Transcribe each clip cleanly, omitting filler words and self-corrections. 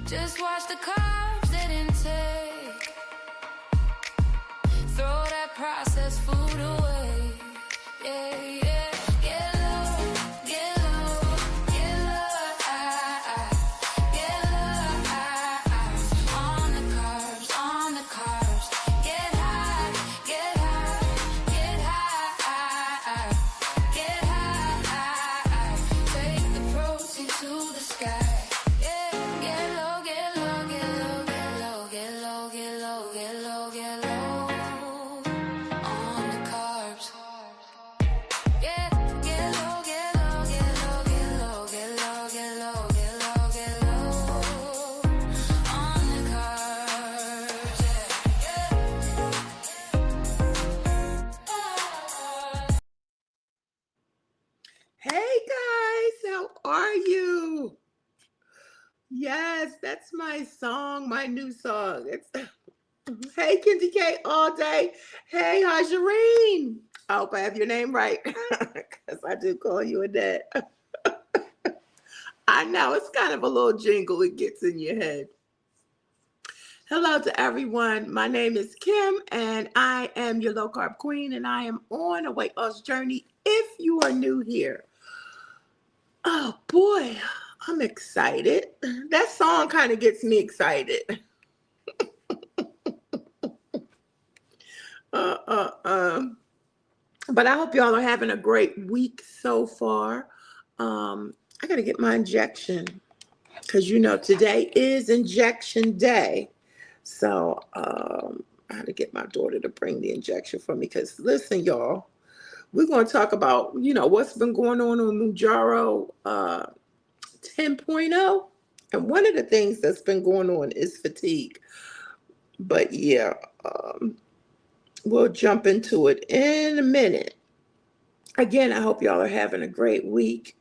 Just watch the carbs that intake. Throw that processed food away. Yeah, yeah. Get low, get low, get low. Get low. On the carbs, on the carbs. Get high, get high, get high. Get high. Take the protein to the sky. Yeah, get low, get low, get low, get low, get low, get low, get low, get low. On the carbs. Yeah, get low, get low, get low, get low, get low, get low, get low, get low. On the carbs. Yeah, yeah. Hey guys, how are you? Yes, that's my song, my new song. It's Hey Kenzie K all day. Hey Hajareen. I hope I have your name right because I do call you a dad. I know it's kind of a little jingle it gets in your head. Hello to everyone. My name is Kim and I am your low carb queen and I am on a weight loss journey if you are new here. Oh boy, I'm excited. That song kind of gets me excited. But I hope y'all are having a great week so far. I got to get my injection because today is injection day. So I had to get my daughter to bring the injection for me because listen, y'all, we're going to talk about, what's been going on Mounjaro 10.0. And one of the things that's been going on is fatigue. But yeah, we'll jump into it in a minute. Again, I hope y'all are having a great week.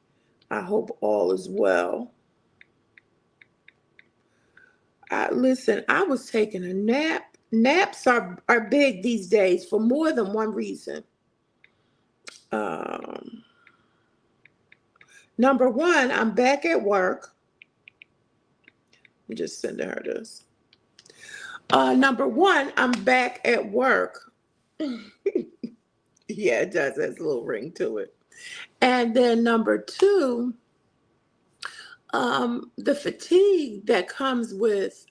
I hope all is well. Listen, I was taking a nap. Naps are big these days for more than one reason. Number one, I'm back at work. Let me just send her this. Number one, I'm back at work. Yeah, it does. Has a little ring to it. And then number two, the fatigue that comes with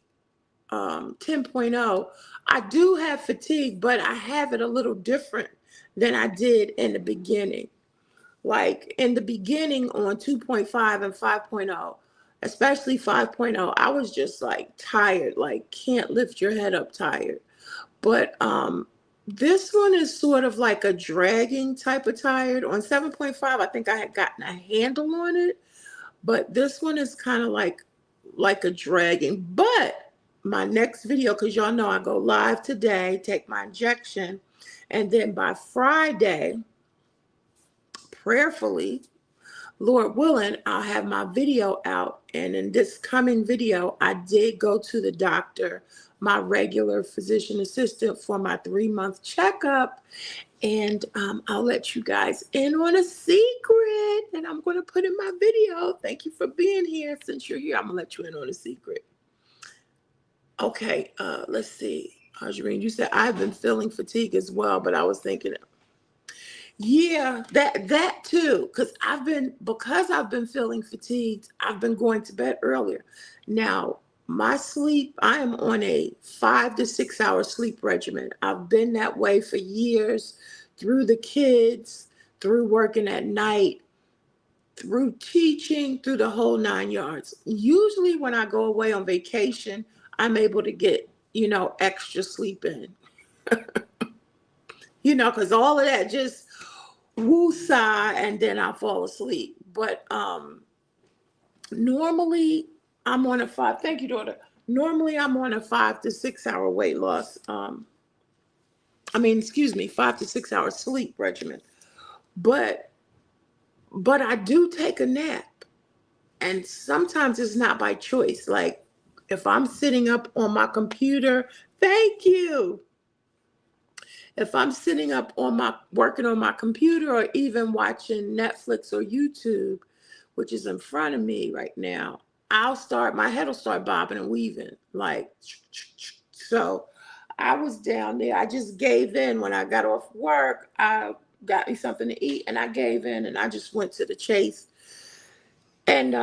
10.0. I do have fatigue, but I have it a little different than I did in the beginning. Like in the beginning on 2.5 and 5.0, especially 5.0, I was just like tired, like can't lift your head up tired. But this one is sort of like a dragging type of tired. On 7.5, I think I had gotten a handle on it, but this one is kind of like a dragging. But my next video, because y'all know I go live today, take my injection, and then by Friday, prayerfully, Lord willing, I'll have my video out. And in this coming video, I did go to the doctor, my regular physician assistant, for my 3-month checkup. And I'll let you guys in on a secret that I'm going to put in my video. Thank you for being here. Since you're here, I'm going to let you in on a secret. Okay, let's see. Hajareen, you said I've been feeling fatigue as well, but I was thinking, yeah, that too, because I've been feeling fatigued, I've been going to bed earlier. Now, my sleep, I am on a 5 to 6 hour sleep regimen. I've been that way for years, through the kids, through working at night, through teaching, through the whole 9 yards. Usually when I go away on vacation, I'm able to get, extra sleep in. Because all of that just woo-sigh and then I fall asleep. But normally I'm on a 5. Thank you, daughter. Normally I'm on a 5 to 6 hour weight loss. 5 to 6 hour sleep regimen. But I do take a nap. And sometimes it's not by choice. Like if I'm sitting up on my computer, thank you. If I'm sitting up working on my computer or even watching Netflix or YouTube, which is in front of me right now, my head will start bobbing and weaving. Like, so I was down there. I just gave in when I got off work. I got me something to eat and I gave in and I just went to the chase and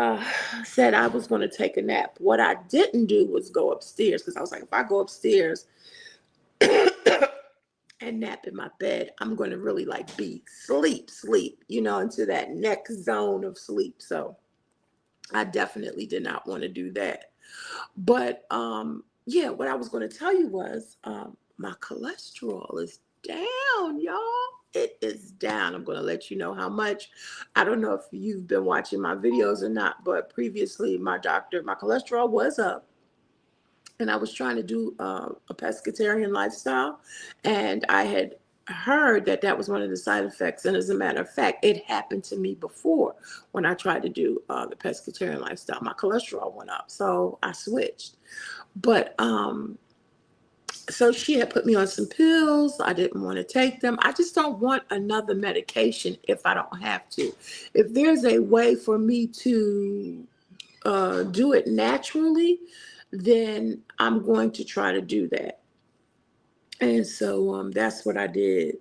said I was going to take a nap. What I didn't do was go upstairs because I was like, if I go upstairs and nap in my bed, I'm going to really like be sleep, into that next zone of sleep. So I definitely did not want to do that. But yeah, what I was going to tell you was my cholesterol is down, y'all. It is down. I'm going to let you know how much. I don't know if you've been watching my videos or not, but previously my cholesterol was up. And I was trying to do a pescatarian lifestyle. And I had heard that that was one of the side effects. And as a matter of fact, it happened to me before when I tried to do the pescatarian lifestyle. My cholesterol went up. So I switched. But so she had put me on some pills. I didn't want to take them. I just don't want another medication if I don't have to. If there's a way for me to do it naturally, then I'm going to try to do that. And so that's what I did.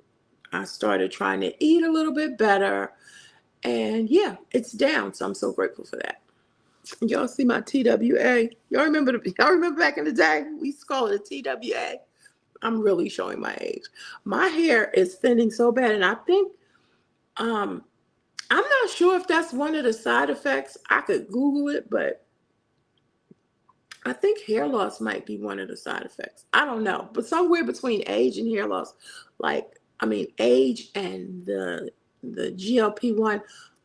I started trying to eat a little bit better. And yeah, it's down. So I'm so grateful for that. Y'all see my TWA? Y'all remember back in the day? We used to call it a TWA. I'm really showing my age. My hair is thinning so bad. And I think I'm not sure if that's one of the side effects. I could Google it, but I think hair loss might be one of the side effects. I don't know, but somewhere between age and hair loss, age and the GLP-1,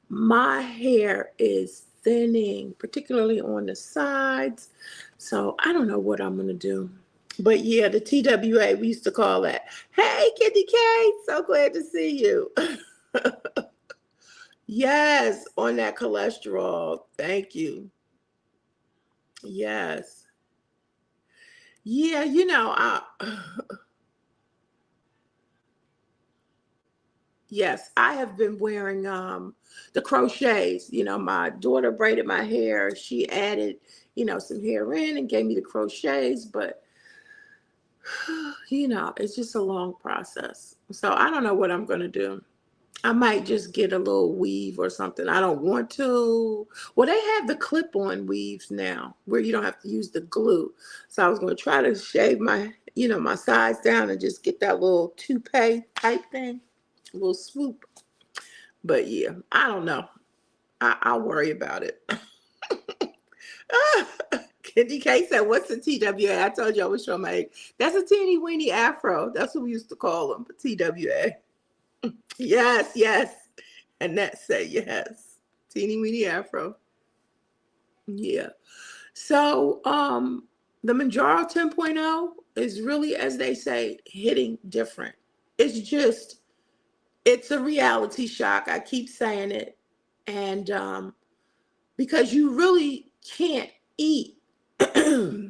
my hair is thinning, particularly on the sides. So I don't know what I'm gonna do. But yeah, the TWA, we used to call that. Hey, Kitty K, so glad to see you. Yes, on that cholesterol. Thank you. Yes. Yeah, yes, I have been wearing the crochets. My daughter braided my hair. She added, some hair in and gave me the crochets, but it's just a long process. So I don't know what I'm going to do. I might just get a little weave or something. I don't want to. Well, they have the clip-on weaves now where you don't have to use the glue. So I was going to try to shave my sides down and just get that little toupee type thing, a little swoop. But yeah, I don't know. I'll worry about it. Candy K said, "What's the TWA?" I told you I was showing my age. That's a teeny weeny afro. That's what we used to call them, TWA. Yes, yes. And that said yes. Teeny weeny afro. Yeah. So the Mounjaro 10.0 is really, as they say, hitting different. It's a reality shock. I keep saying it. And because you really can't eat a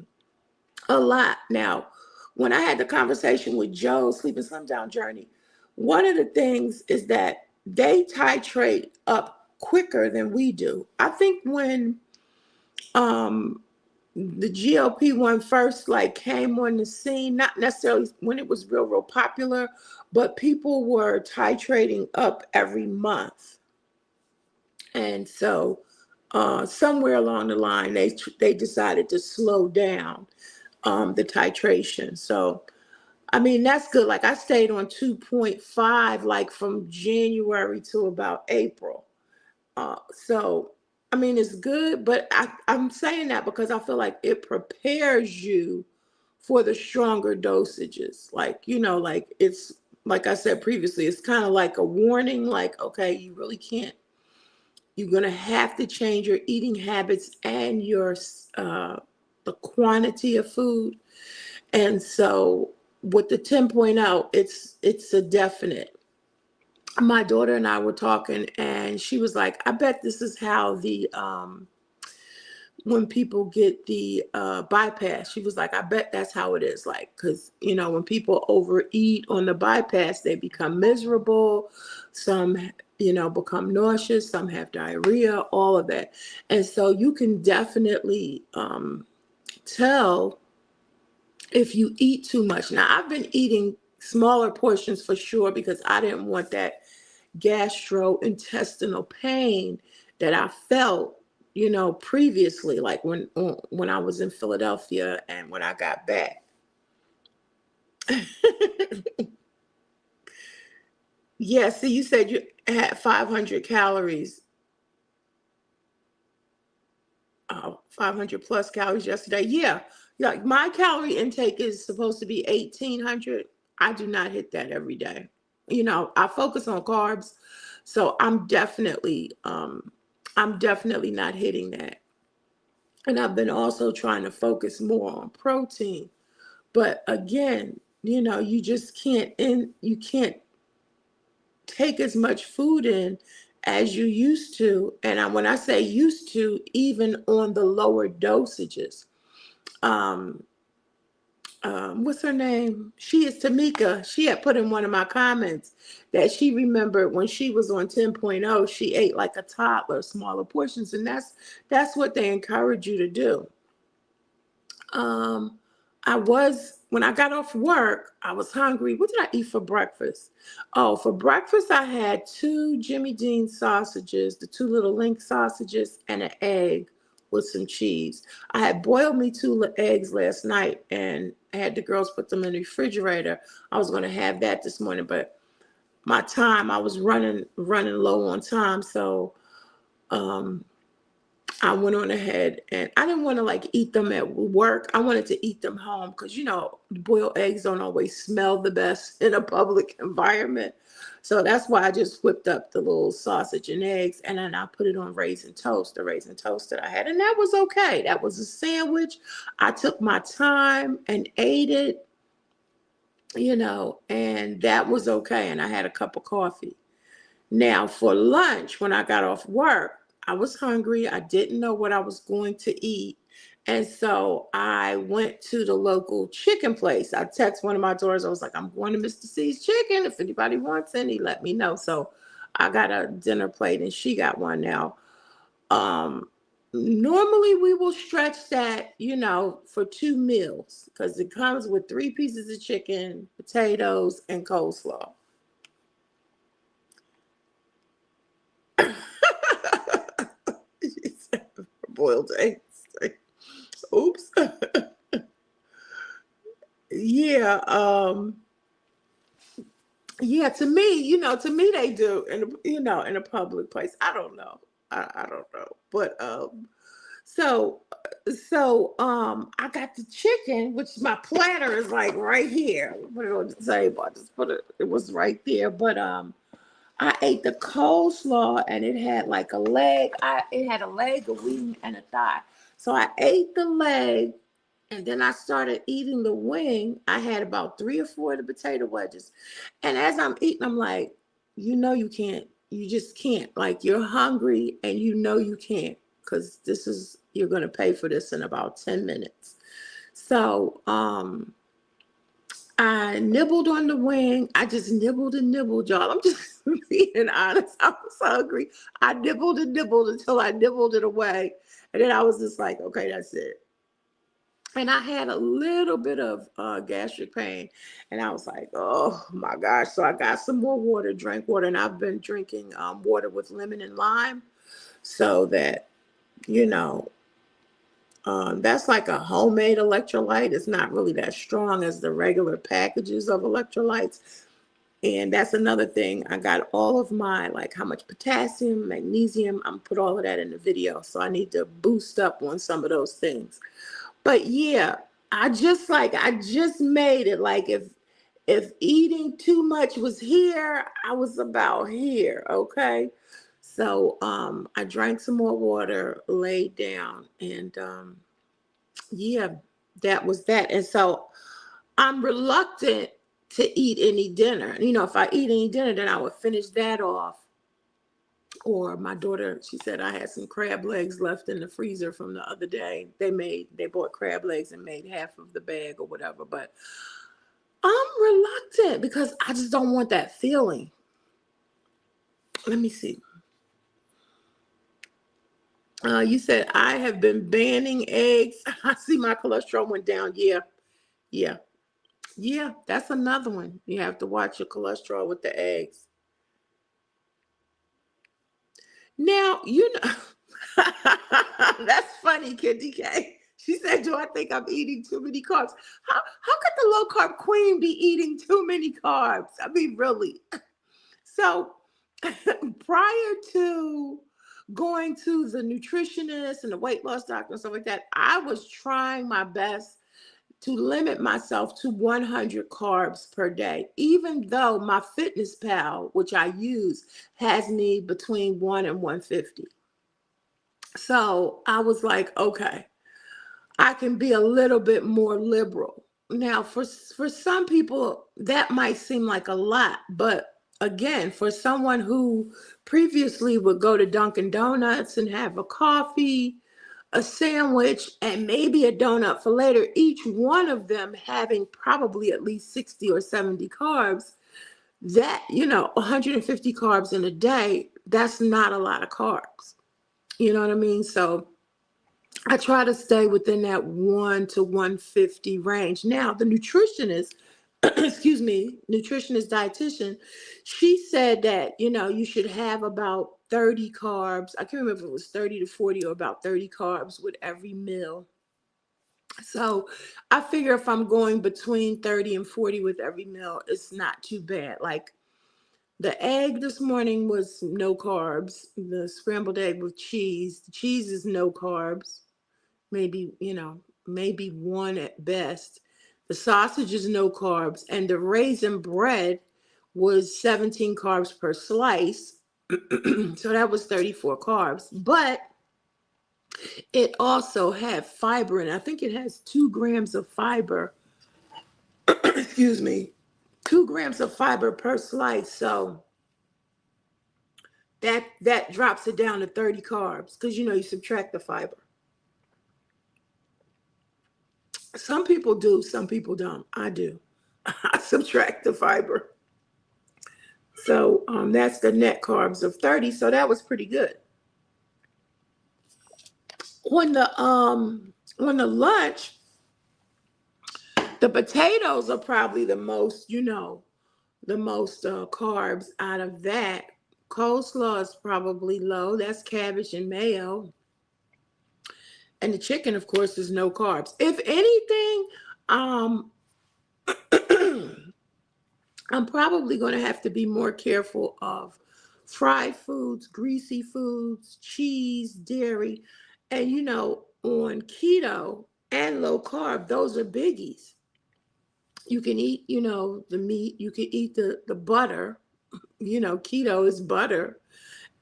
lot. Now, when I had the conversation with Joe, Sleep and Slim Down Journey, one of the things is that they titrate up quicker than we do. I think when um, the GLP-1 first came on the scene, not necessarily when it was real popular, but people were titrating up every month. And so somewhere along the line, they decided to slow down the titration. So, I mean, that's good. Like I stayed on 2.5, from January to about April. So, I mean, it's good, but I'm saying that because I feel like it prepares you for the stronger dosages. It's like I said previously, it's kind of like a warning, okay, you really can't, you're going to have to change your eating habits and the quantity of food. And so with the 10.0, it's a definite. My daughter and I were talking and she was like, I bet this is how the when people get the bypass, she was like, I bet that's how it is. Because when people overeat on the bypass, they become miserable. Some become nauseous. Some have diarrhea, all of that. And so you can definitely tell if you eat too much. Now, I've been eating smaller portions for sure because I didn't want that gastrointestinal pain that I felt, previously, like when I was in Philadelphia and when I got back. Yeah, see, you said you had 500 calories, 500 plus calories yesterday. Yeah, like my calorie intake is supposed to be 1,800. I do not hit that every day. I focus on carbs, so I'm definitely not hitting that. And I've been also trying to focus more on protein. But again, you can't take as much food in as you used to. And when I say used to, even on the lower dosages. Um, what's her name? She is Tamika. She had put in one of my comments that she remembered when she was on 10.0, she ate like a toddler, smaller portions. And that's what they encourage you to do. Um, when I got off work, I was hungry. What did I eat for breakfast? Oh, for breakfast, I had two Jimmy Dean sausages, the two little link sausages, and an egg with some cheese. I had boiled me two eggs last night and I had the girls put them in the refrigerator. I was going to have that this morning, but I was running low on time. So, um, I went on ahead and I didn't want to like eat them at work. I wanted to eat them home because, boiled eggs don't always smell the best in a public environment. So that's why I just whipped up the little sausage and eggs and then I put it on the raisin toast that I had. And that was okay. That was a sandwich. I took my time and ate it, and that was okay. And I had a cup of coffee. Now, for lunch, when I got off work, I was hungry. I didn't know what I was going to eat. And so I went to the local chicken place. I texted one of my daughters. I was like, I'm going to Mr. C's Chicken. If anybody wants any, let me know. So I got a dinner plate and she got one now. Um, Normally we will stretch that, for 2 meals because it comes with 3 pieces of chicken, potatoes, and coleslaw. Boiled eggs. Oops. Yeah. Yeah. To me, they do, in a public place. I don't know. I don't know. But I got the chicken, which my platter is like right here. Put it on the table. I just put it. It was right there. But I ate the coleslaw and it had like a leg. It had a leg, a wing, and a thigh. So I ate the leg and then I started eating the wing. I had about 3 or 4 of the potato wedges. And as I'm eating, I'm like, you can't. You just can't. Like you're hungry and you can't because you're going to pay for this in about 10 minutes. So, I nibbled on the wing. I just nibbled and nibbled, y'all. I'm just being honest. I was hungry. I nibbled and nibbled until I nibbled it away. And then I was just like, okay, that's it. And I had a little bit of gastric pain. And I was like, oh my gosh. So I got some more water, drank water. And I've been drinking water with lemon and lime so that, you know, that's like a homemade electrolyte. It's not really that strong as the regular packages of electrolytes. And that's another thing. I got all of my, like how much potassium, magnesium. I'm put all of that in the video. So I need to boost up on some of those things. But yeah, I just made it. Like if eating too much was here, I was about here. Okay. So I drank some more water, laid down, and yeah, that was that. And so I'm reluctant to eat any dinner. If I eat any dinner, then I would finish that off. Or my daughter, she said I had some crab legs left in the freezer from the other day. They bought crab legs and made half of the bag or whatever. But I'm reluctant because I just don't want that feeling. Let me see. You said I have been banning eggs. I see my cholesterol went down. Yeah, yeah, yeah. That's another one. You have to watch your cholesterol with the eggs. Now, that's funny, Kitty K. She said, "Do I think I'm eating too many carbs? How could the low carb queen be eating too many carbs? I mean, really?" So, prior to going to the nutritionist and the weight loss doctor and stuff like that, I was trying my best to limit myself to 100 carbs per day, even though my Fitness Pal, which I use, has me between 1 and 150. So I was like, okay, I can be a little bit more liberal. Now, for some people, that might seem like a lot, but again, for someone who previously would go to Dunkin' Donuts and have a coffee, a sandwich, and maybe a donut for later, each one of them having probably at least 60 or 70 carbs, that, 150 carbs in a day, that's not a lot of carbs. You know what I mean? So I try to stay within that 1 to 150 range. Now, the nutritionist, excuse me, nutritionist dietitian, she said that, you should have about 30 carbs. I can't remember if it was 30 to 40 or about 30 carbs with every meal. So I figure if I'm going between 30 and 40 with every meal, it's not too bad. Like the egg this morning was no carbs. The scrambled egg with cheese. The cheese is no carbs. Maybe, maybe one at best. The sausage is no carbs. And the raisin bread was 17 carbs per slice. So that was 34 carbs. But it also had fiber, and I think it has 2 grams of fiber. Excuse me, 2 grams of fiber per slice. So that drops it down to 30 carbs because you subtract the fiber. Some people do, some people don't. I do. I subtract the fiber. So that's the net carbs of 30. So that was pretty good. When the lunch, the potatoes are probably the most, carbs out of that. Coleslaw is probably low. That's cabbage and mayo. And the chicken, of course, is no carbs. If anything, um, I'm probably going to have to be more careful of fried foods, greasy foods, cheese, dairy. And, on keto and low carb, those are biggies. You can eat, the meat, you can eat the butter. Keto is butter.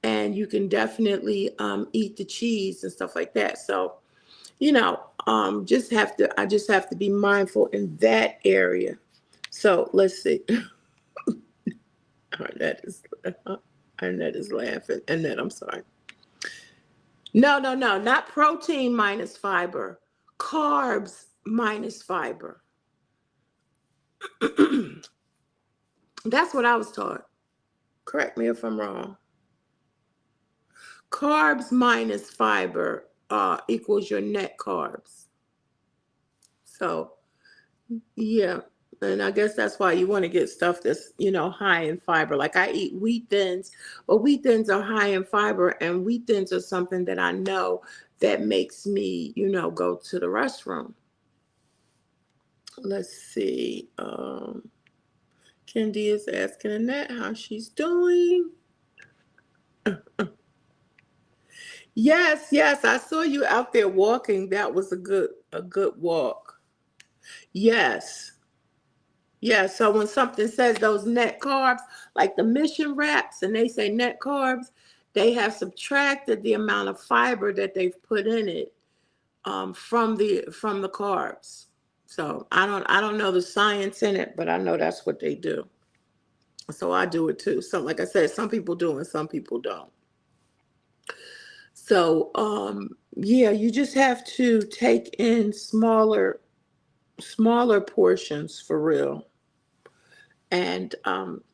And you can definitely eat the cheese and stuff like that. So, I just have to be mindful in that area. So let's see. Arnett is laughing. Annette, I'm sorry. No, not protein minus fiber. Carbs minus fiber. That's what I was taught. Correct me if I'm wrong. Carbs minus fiber equals your net carbs. So, yeah. And I guess that's why you want to get stuff that's, high in fiber. Like I eat wheat thins, but wheat thins are high in fiber, and wheat thins are something that I know that makes me, go to the restroom. Let's see. Kendi is asking Annette how she's doing. Yes, I saw you out there walking. That was a good walk. Yes. Yeah, so when something says those net carbs, like the Mission Wraps, and they say net carbs, they have subtracted the amount of fiber that they've put in it from the carbs. So I don't know the science in it, but I know that's what they do. So I do it too. So like I said, some people do and some people don't. So yeah, you just have to take in smaller portions for real. And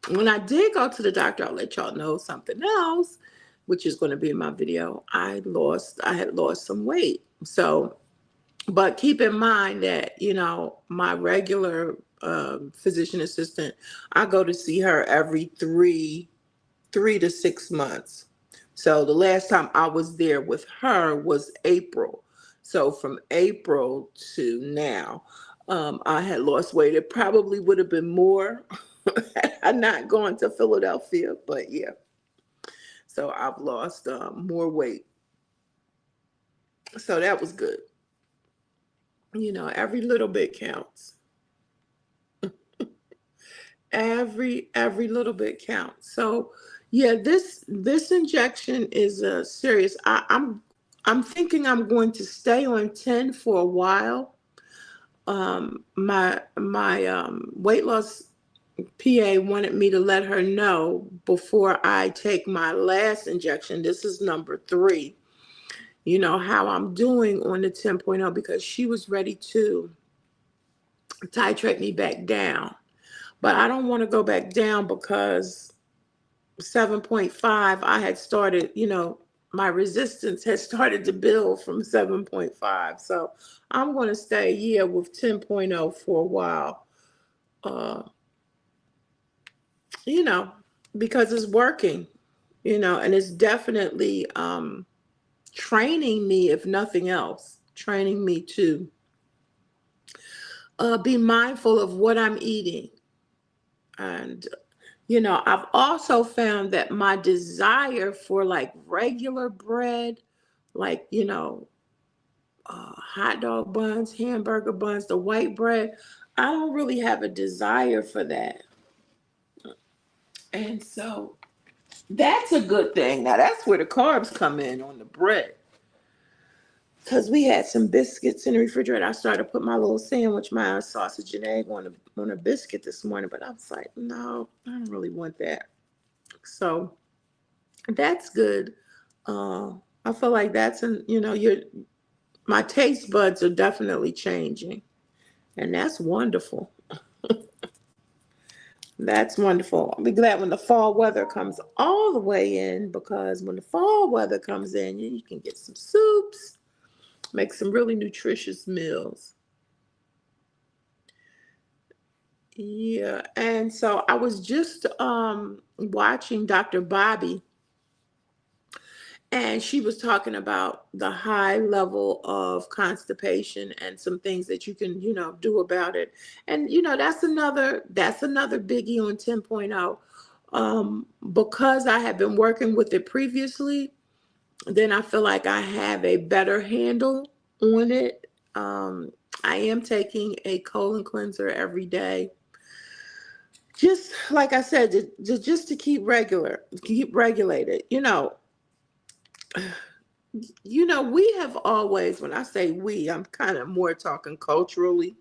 when I did go to the doctor, I'll let y'all know something else, which is going to be in my video. I had lost some weight. So, but keep in mind that, my regular physician assistant, I go to see her every 3 to 6 months. So the last time I was there with her was April. So from April to now, I had lost weight. It probably would have been more had I not gone to Philadelphia, but yeah. So I've lost more weight. So that was good. Every little bit counts. Every little bit counts. So yeah, this injection is serious. I'm thinking I'm going to stay on 10 for a while. My weight loss PA wanted me to let her know before I take my last injection. This is number 3. How I'm doing on the 10.0, because she was ready to titrate me back down. But I don't want to go back down because 7.5, I had started, my resistance had started to build from 7.5. So I'm going to stay, with 10.0 for a while, uh, you know, because it's working, and it's definitely training me, if nothing else, training me to be mindful of what I'm eating. And I've also found that my desire for like regular bread, like, hot dog buns, hamburger buns, the white bread, I don't really have a desire for that. And so that's a good thing. Now, that's where the carbs come in on the bread. Because we had some biscuits in the refrigerator. I started to put my little sandwich, my sausage and egg on a biscuit this morning, but I was like, no, I don't really want that. So that's good. Uh, I feel like that's my taste buds are definitely changing, and that's wonderful. That's wonderful. I'll be glad when the fall weather comes all the way in, because when the fall weather comes in, you can get some soups, make some really nutritious meals. Yeah, and so I was just watching Dr. Bobby, and she was talking about the high level of constipation and some things that you can, do about it. And that's another biggie on 10.0. Because I have been working with it previously, then I feel like I have a better handle on it. I am taking a colon cleanser every day. Just like I said, just to keep regulated. We have always, when I say we, I'm kind of more talking culturally.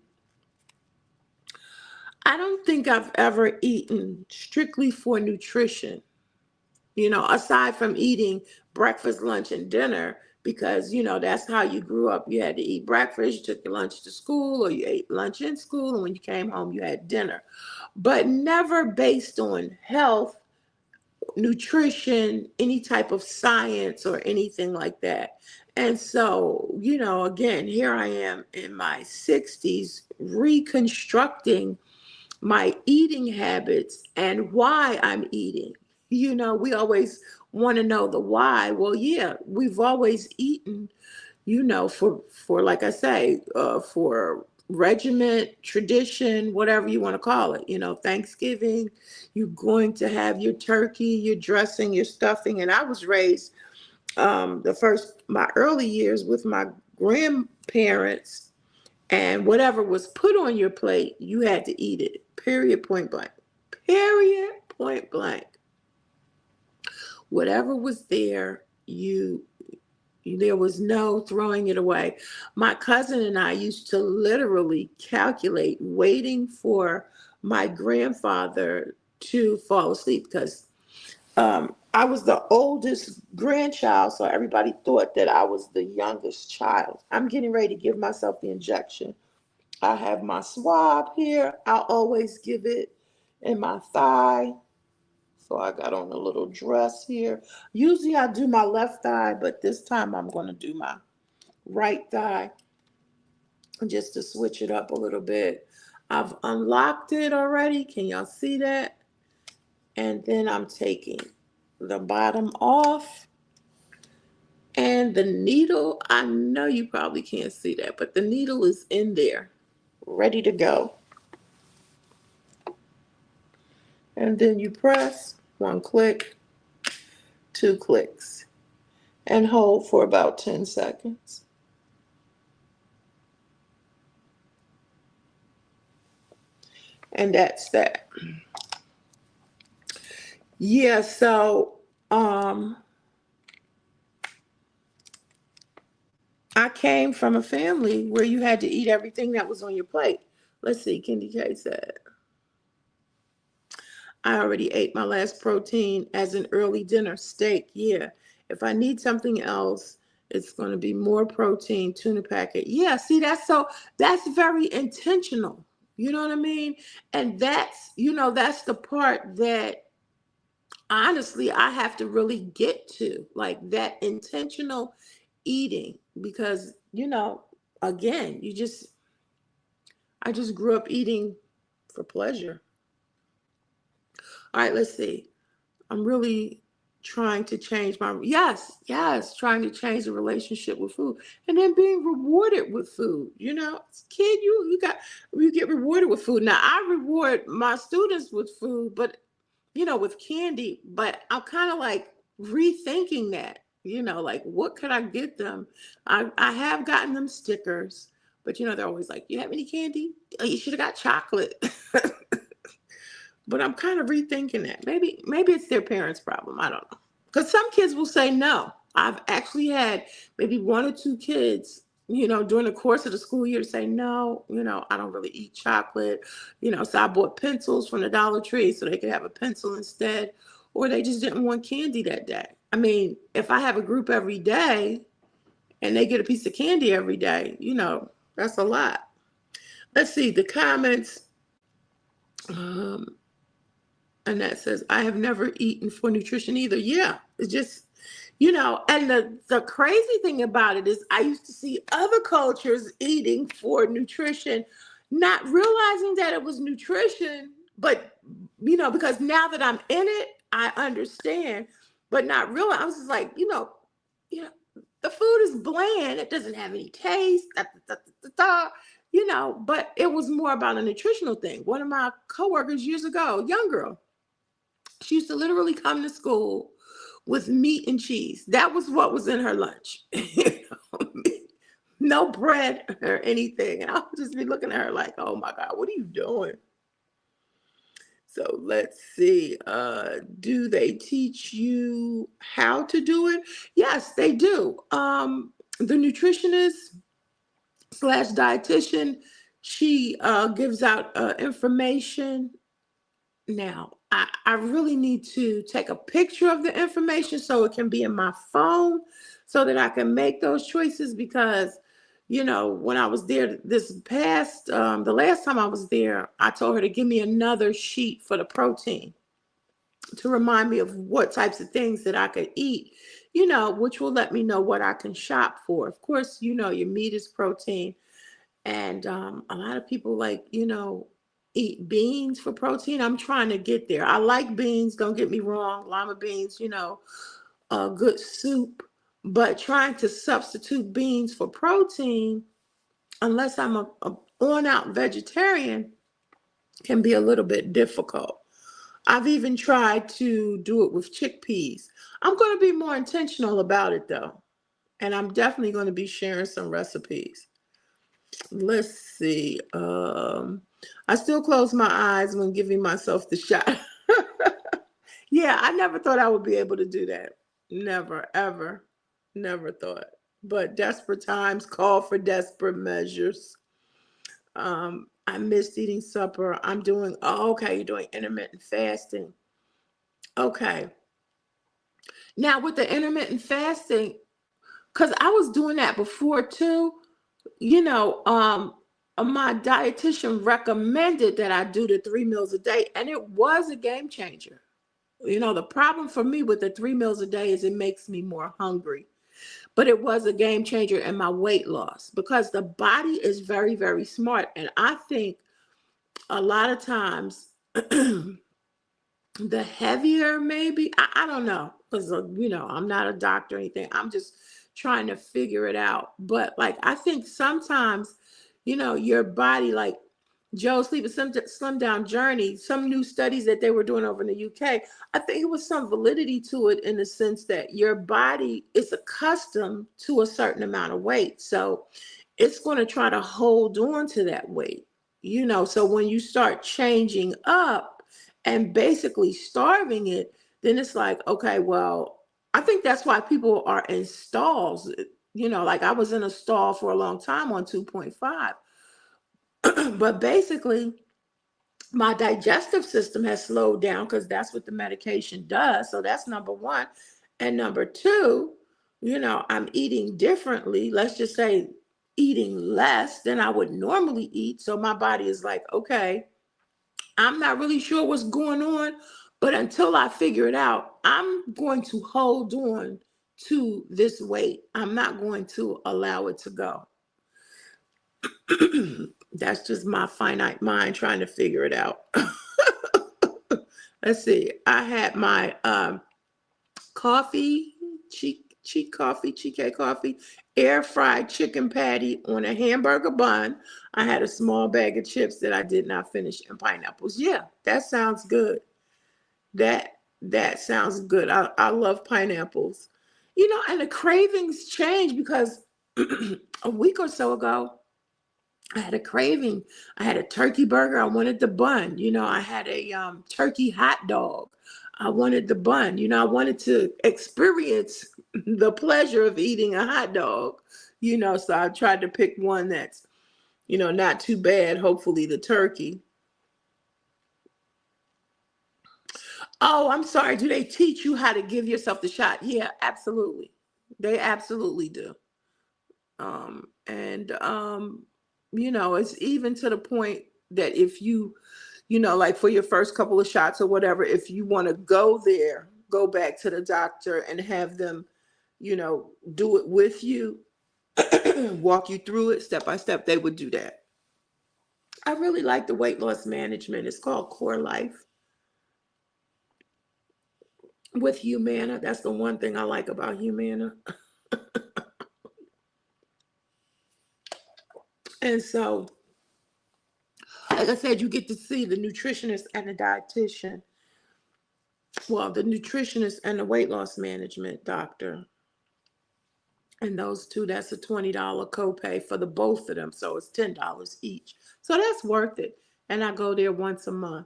I don't think I've ever eaten strictly for nutrition, aside from eating breakfast, lunch, and dinner, because, that's how you grew up. You had to eat breakfast, you took your lunch to school, or you ate lunch in school, and when you came home, you had dinner. But never based on health, nutrition, any type of science or anything like that. And so, again, here I am in my 60s reconstructing my eating habits and why I'm eating. We always want to know the why. Well, yeah, we've always eaten, for like I say, for regiment, tradition, whatever you want to call it. Thanksgiving, you're going to have your turkey, your dressing, your stuffing. And I was raised my early years with my grandparents, and whatever was put on your plate, you had to eat it. Period, point blank. Period, point blank. Whatever was there, there was no throwing it away. My cousin and I used to literally calculate, waiting for my grandfather to fall asleep, because I was the oldest grandchild, so everybody thought that I was the youngest child. I'm getting ready to give myself the injection. I have my swab here. I always give it, in my thigh. So I got on a little dress here. Usually I do my left thigh, but this time I'm going to do my right thigh just to switch it up a little bit. I've unlocked it already. Can y'all see that? And then I'm taking the bottom off. And the needle, I know you probably can't see that, but the needle is in there, ready to go. And then you press one click, two clicks, and hold for about 10 seconds. And that's that. Yeah, so um I came from a family where you had to eat everything that was on your plate. Let's see, Candy K said, I already ate my last protein as an early dinner steak. Yeah. If I need something else, it's going to be more protein, tuna packet. Yeah, see, that's very intentional. You know what I mean? And that's the part that honestly I have to really get to, like that intentional eating, because, again, I just grew up eating for pleasure. All right, let's see. I'm really trying to change yes, trying to change the relationship with food, and then being rewarded with food. As a kid, you get rewarded with food. Now I reward my students with food, but with candy. But I'm kind of like rethinking that. Like what could I get them? I have gotten them stickers, but they're always like, "You have any candy? Oh, you should have got chocolate." But I'm kind of rethinking that. Maybe it's their parents' problem. I don't know. Because some kids will say no. I've actually had maybe one or two kids, during the course of the school year say, no, I don't really eat chocolate. So I bought pencils from the Dollar Tree so they could have a pencil instead. Or they just didn't want candy that day. I mean, if I have a group every day and they get a piece of candy every day, that's a lot. Let's see the comments. Um, Annette says, I have never eaten for nutrition either. Yeah, it's just, and the crazy thing about it is I used to see other cultures eating for nutrition, not realizing that it was nutrition, but, because now that I'm in it, I understand, but not real. I was just like, you know, the food is bland. It doesn't have any taste, but it was more about a nutritional thing. One of my coworkers years ago, young girl, she used to literally come to school with meat and cheese. That was what was in her lunch. No bread or anything. And I would just be looking at her like, oh my God, what are you doing? So let's see. Do they teach you how to do it? Yes, they do. The nutritionist slash dietitian, she gives out information. Now, I really need to take a picture of the information so it can be in my phone so that I can make those choices, because, when I was there the last time I was there, I told her to give me another sheet for the protein to remind me of what types of things that I could eat, which will let me know what I can shop for. Of course, your meat is protein. And a lot of people eat beans for protein. I'm trying to get there. I like beans, don't get me wrong, lima beans, a good soup, but trying to substitute beans for protein, unless I'm a on out vegetarian, can be a little bit difficult. I've even tried to do it with chickpeas. I'm going to be more intentional about it though. And I'm definitely going to be sharing some recipes. Let's see. I still close my eyes when giving myself the shot. Yeah, I never thought I would be able to do that. Never, ever, never thought. But desperate times call for desperate measures. I missed eating supper. Okay, you're doing intermittent fasting. Okay. Now with the intermittent fasting, because I was doing that before too, you know, um, my dietitian recommended that I do the 3 meals a day, and it was a game changer. The problem for me with the 3 meals a day is it makes me more hungry. But it was a game changer in my weight loss because the body is very, very smart. And I think a lot of times the heavier, maybe, I don't know, because, I'm not a doctor or anything. I'm just trying to figure it out. But like, I think sometimes, your body, like Joe Sleep and Slim Down Journey, some new studies that they were doing over in the UK, I think it was some validity to it in the sense that your body is accustomed to a certain amount of weight. So it's going to try to hold on to that weight, So when you start changing up and basically starving it, then it's like, okay, well, I think that's why people are in stalls. Like I was in a stall for a long time on 2.5. But basically, my digestive system has slowed down because that's what the medication does. So that's number one. And number two, I'm eating differently. Let's just say eating less than I would normally eat. So my body is like, okay, I'm not really sure what's going on, but until I figure it out, I'm going to hold on to this weight. I'm not going to allow it to go. That's just my finite mind trying to figure it out. Let's see. I had my coffee, cheek coffee, cheek coffee, air fried chicken patty on a hamburger bun. I had a small bag of chips that I did not finish and pineapples. Yeah, that sounds good. That sounds good. I love pineapples. And the cravings change because a week or so ago, I had a craving. I had a turkey burger. I wanted the bun. I had a turkey hot dog. I wanted the bun. I wanted to experience the pleasure of eating a hot dog. So I tried to pick one that's, not too bad. Hopefully the turkey. Oh, I'm sorry. Do they teach you how to give yourself the shot? Yeah, absolutely. They absolutely do. And it's even to the point that if you, like for your first couple of shots or whatever, if you want to go there, go back to the doctor and have them, do it with you, walk you through it step by step, they would do that. I really like the weight loss management. It's called Core Life with Humana. That's the one thing I like about Humana. And so, like I said, you get to see the nutritionist and the dietitian. Well, the nutritionist and the weight loss management doctor. And those two, that's a $20 copay for the both of them. So it's $10 each. So that's worth it. And I go there once a month.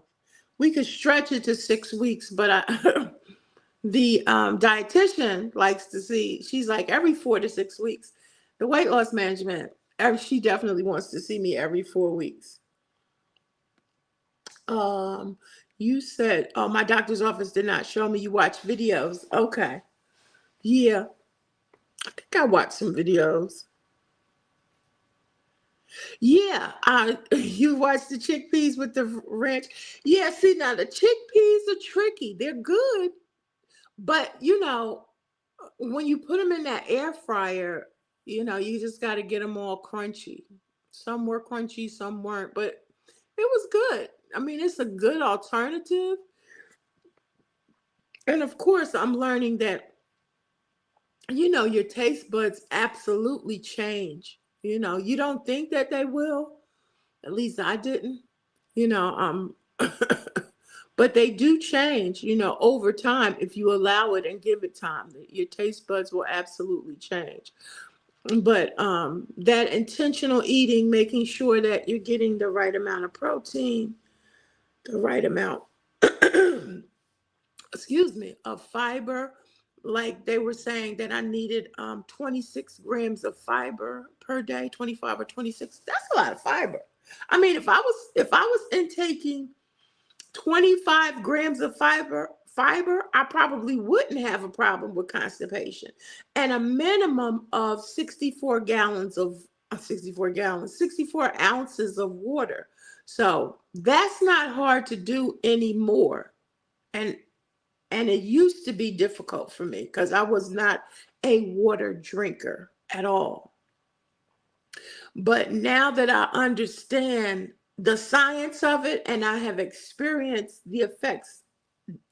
We could stretch it to 6 weeks, but the dietitian likes to see, she's like every 4 to 6 weeks. The weight loss management, she definitely wants to see me every 4 weeks. You said, oh, my doctor's office did not show me you watch videos. Okay. Yeah. I think I watched some videos. Yeah. You watched the chickpeas with the ranch. Yeah, see now the chickpeas are tricky. They're good, but when you put them in that air fryer, you just got to get them all crunchy. Some were crunchy, some weren't, but it was good. I mean, it's a good alternative. And of course, I'm learning that, your taste buds absolutely change. You don't think that they will. At least I didn't. You know, um, but they do change, over time if you allow it and give it time. Your taste buds will absolutely change. But that intentional eating, making sure that you're getting the right amount of protein, the right amount, excuse me, of fiber. Like they were saying that I needed 26 grams of fiber per day, 25 or 26. That's a lot of fiber. I mean, if I was intaking 25 grams of fiber, I probably wouldn't have a problem with constipation. And a minimum of 64 gallons of 64 gallons, 64 ounces of water. So that's not hard to do anymore. And it used to be difficult for me because I was not a water drinker at all. But now that I understand the science of it and I have experienced the effects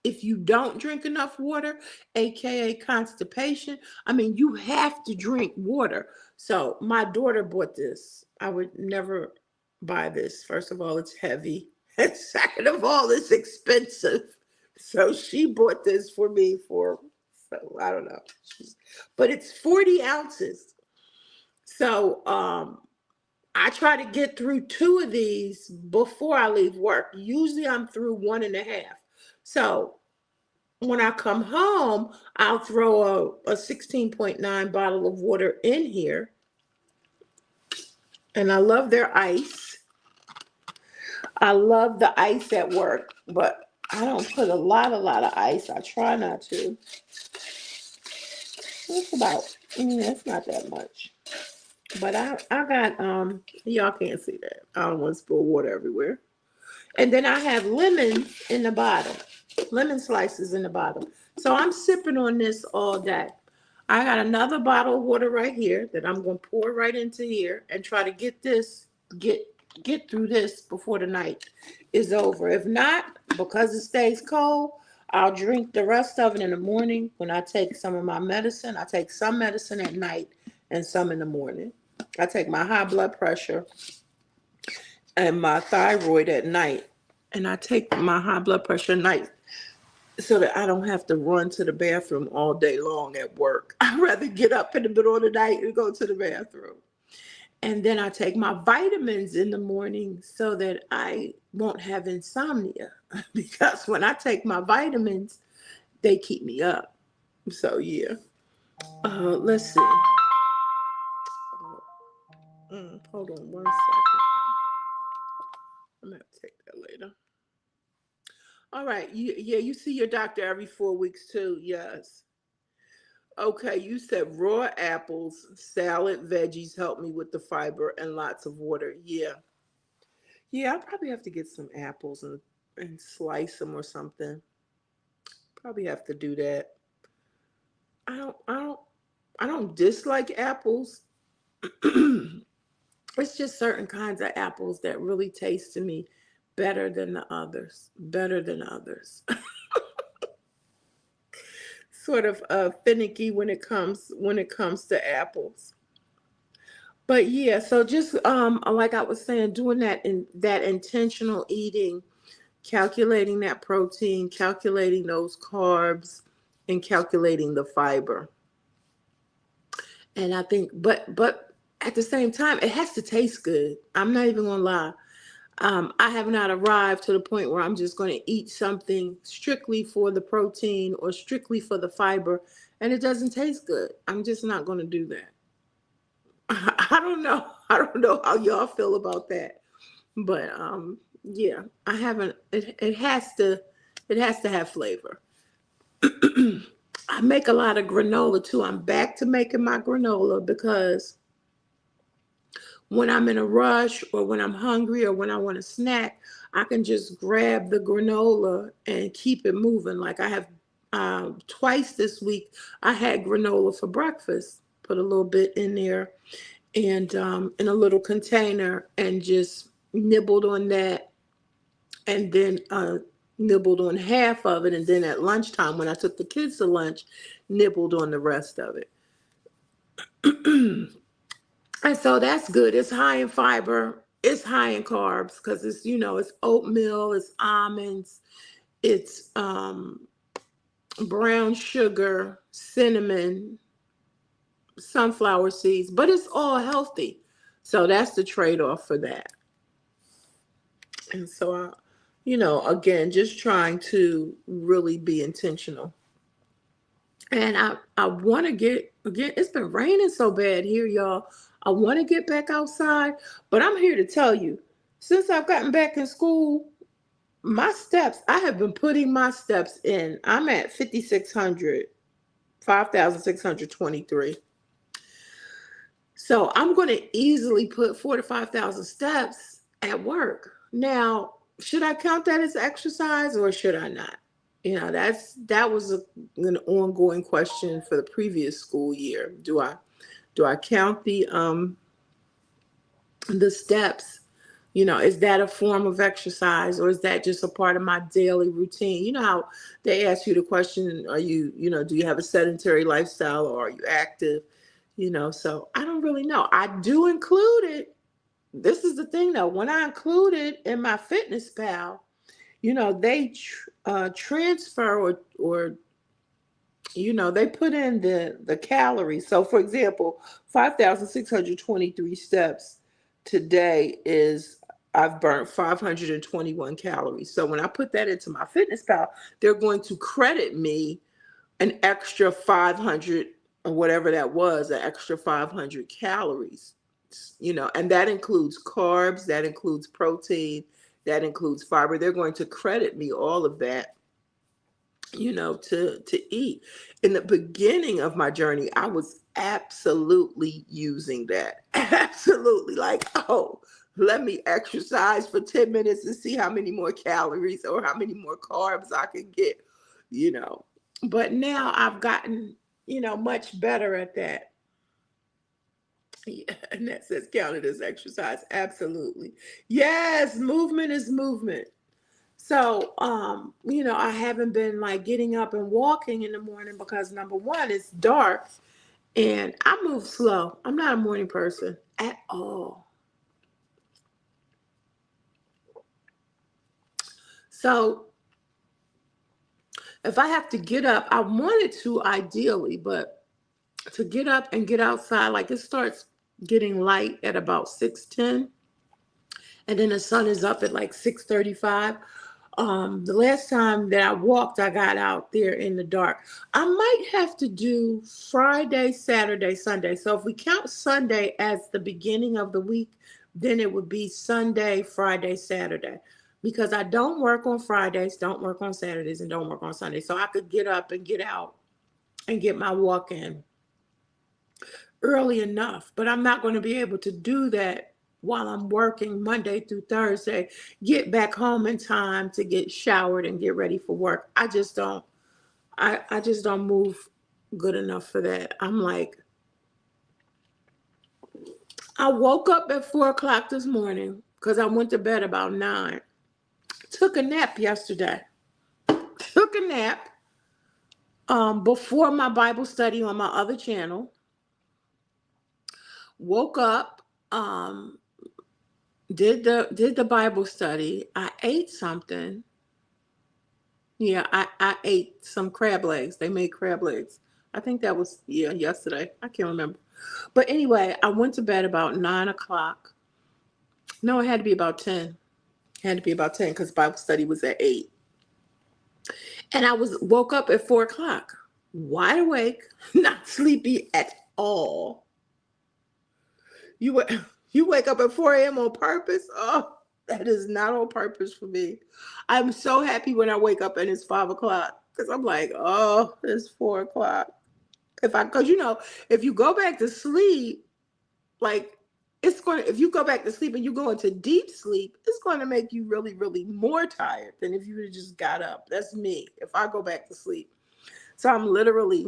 if you don't drink enough water, aka constipation, I mean, you have to drink water. So my daughter bought this. I would never buy this. First of all, it's heavy. And second of all, it's expensive. So she bought this for me for, so I don't know. But it's 40 ounces. So I try to get through two of these before I leave work. Usually I'm through one and a half. So when I come home, I'll throw a 16.9 bottle of water in here. And I love their ice. I love the ice at work, but I don't put a lot of ice. I try not to. It's about, it's not that much. But I got, y'all can't see that. I don't want to spill water everywhere. And then I have lemons in the bottom, lemon slices in the bottom. So I'm sipping on this all day. I got another bottle of water right here that I'm going to pour right into here and try to get through this before the night is over. If not, because it stays cold, I'll drink the rest of it in the morning when I take some of my medicine. I take some medicine at night and some in the morning. I take my high blood pressure and my thyroid at night. And I take my high blood pressure at night so that I don't have to run to the bathroom all day long at work. I'd rather get up in the middle of the night and go to the bathroom. And then I take my vitamins in the morning so that I won't have insomnia. Because when I take my vitamins, they keep me up. So yeah. Let's see. Hold on 1 second. I'm gonna have to take that later. All right. You see your doctor every 4 weeks too. Yes. Okay. You said raw apples, salad, veggies help me with the fiber and lots of water. Yeah. Yeah. I'll probably have to get some apples and slice them or something. Probably have to do that. I don't. I don't. I don't dislike apples. It's just certain kinds of apples that really taste to me better than the others. Better than others. Sort of finicky when it comes to apples. But yeah, so just like I was saying, doing that intentional eating, calculating that protein, calculating those carbs, and calculating the fiber. And I think, but at the same time, it has to taste good. I'm not even gonna lie. I have not arrived to the point where I'm just going to eat something strictly for the protein or strictly for the fiber, and it doesn't taste good. I'm just not going to do that. I don't know. I don't know how y'all feel about that, but yeah, I haven't. It has to have flavor. I make a lot of granola too. I'm back to making my granola because when I'm in a rush or when I'm hungry or when I want a snack, I can just grab the granola and keep it moving. Like I have twice this week, I had granola for breakfast. Put a little bit in there and in a little container and just nibbled on that and then nibbled on half of it. And then at lunchtime, when I took the kids to lunch, nibbled on the rest of it. And so that's good. It's high in fiber. It's high in carbs because it's oatmeal, it's almonds, it's brown sugar, cinnamon, sunflower seeds, but it's all healthy. So that's the trade-off for that. And so again, just trying to really be intentional. And I want to get, again, it's been raining so bad here, y'all. I want to get back outside, but I'm here to tell you, since I've gotten back in school, I have been putting my steps in. I'm at 5,623. So I'm going to easily put 4 to 5,000 steps at work. Now, should I count that as exercise or should I not? That was an ongoing question for the previous school year. Do I count the steps? Is that a form of exercise or is that just a part of my daily routine? You know how they ask you the question, do you have a sedentary lifestyle or are you active? So I don't really know. I do include it. This is the thing though, when I include it in my fitness pal, they transfer or they put in the calories. So for example, 5,623 steps today is I've burnt 521 calories. So when I put that into my fitness pal, they're going to credit me an extra 500 or whatever that was, an extra 500 calories, and that includes carbs, that includes protein, that includes fiber. They're going to credit me all of that, to eat. In the beginning of my journey, I was absolutely using that. Absolutely. Like, oh, let me exercise for 10 minutes and see how many more calories or how many more carbs I can get, you know. But now I've gotten, much better at that. Yeah, and that says counted as exercise. Absolutely. Yes, movement is movement. So, I haven't been like getting up and walking in the morning because number one, it's dark and I move slow. I'm not a morning person at all. So, if I have to get up, I wanted to ideally, but to get up and get outside, like it starts getting light at about 6:10 and then the sun is up at like 6:35. The last time that I walked, I got out there in the dark. I might have to do Friday, Saturday, Sunday. So if we count Sunday as the beginning of the week, then it would be Sunday, Friday, Saturday. Because I don't work on Fridays, don't work on Saturdays, and don't work on Sundays. So I could get up and get out and get my walk in early enough, but I'm not going to be able to do that while I'm working Monday through Thursday, get back home in time to get showered and get ready for work. I just don't move good enough for that. I'm like, I woke up at 4 o'clock this morning because I went to bed about 9. Took a nap yesterday. Took a nap before my Bible study on my other channel. Woke up, did the Bible study. I ate something. Yeah, I ate some crab legs. They made crab legs. I think that was yesterday. I can't remember. But anyway, I went to bed about 9 o'clock. No, it had to be about 10. It had to be about 10 because Bible study was at 8. And I woke up at 4 o'clock, wide awake, not sleepy at all. You wa- you wake up at 4 a.m. on purpose? Oh, that is not on purpose for me. I'm so happy when I wake up and it's 5 o'clock because I'm like, oh, it's 4 o'clock. Because if you go back to sleep, like if you go back to sleep and you go into deep sleep, it's going to make you really, really more tired than if you would have just got up. That's me. If I go back to sleep. So I'm literally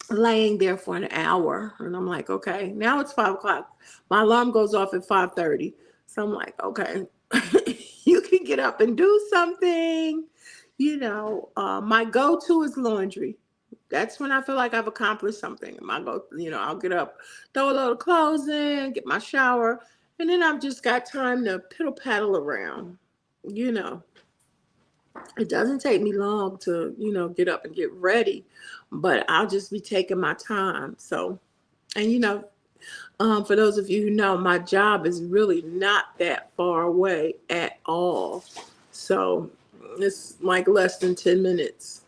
laying there for an hour and I'm like, okay, now it's 5 o'clock. My alarm goes off at 5:30. So I'm like, okay, you can get up and do something. My go-to is laundry. That's when I feel like I've accomplished something. I'll get up, throw a load of clothes in, get my shower, and then I've just got time to piddle paddle around. You know, it doesn't take me long to, get up and get ready, but I'll just be taking my time. So, and for those of you who know, my job is really not that far away at all. So it's like less than 10 minutes.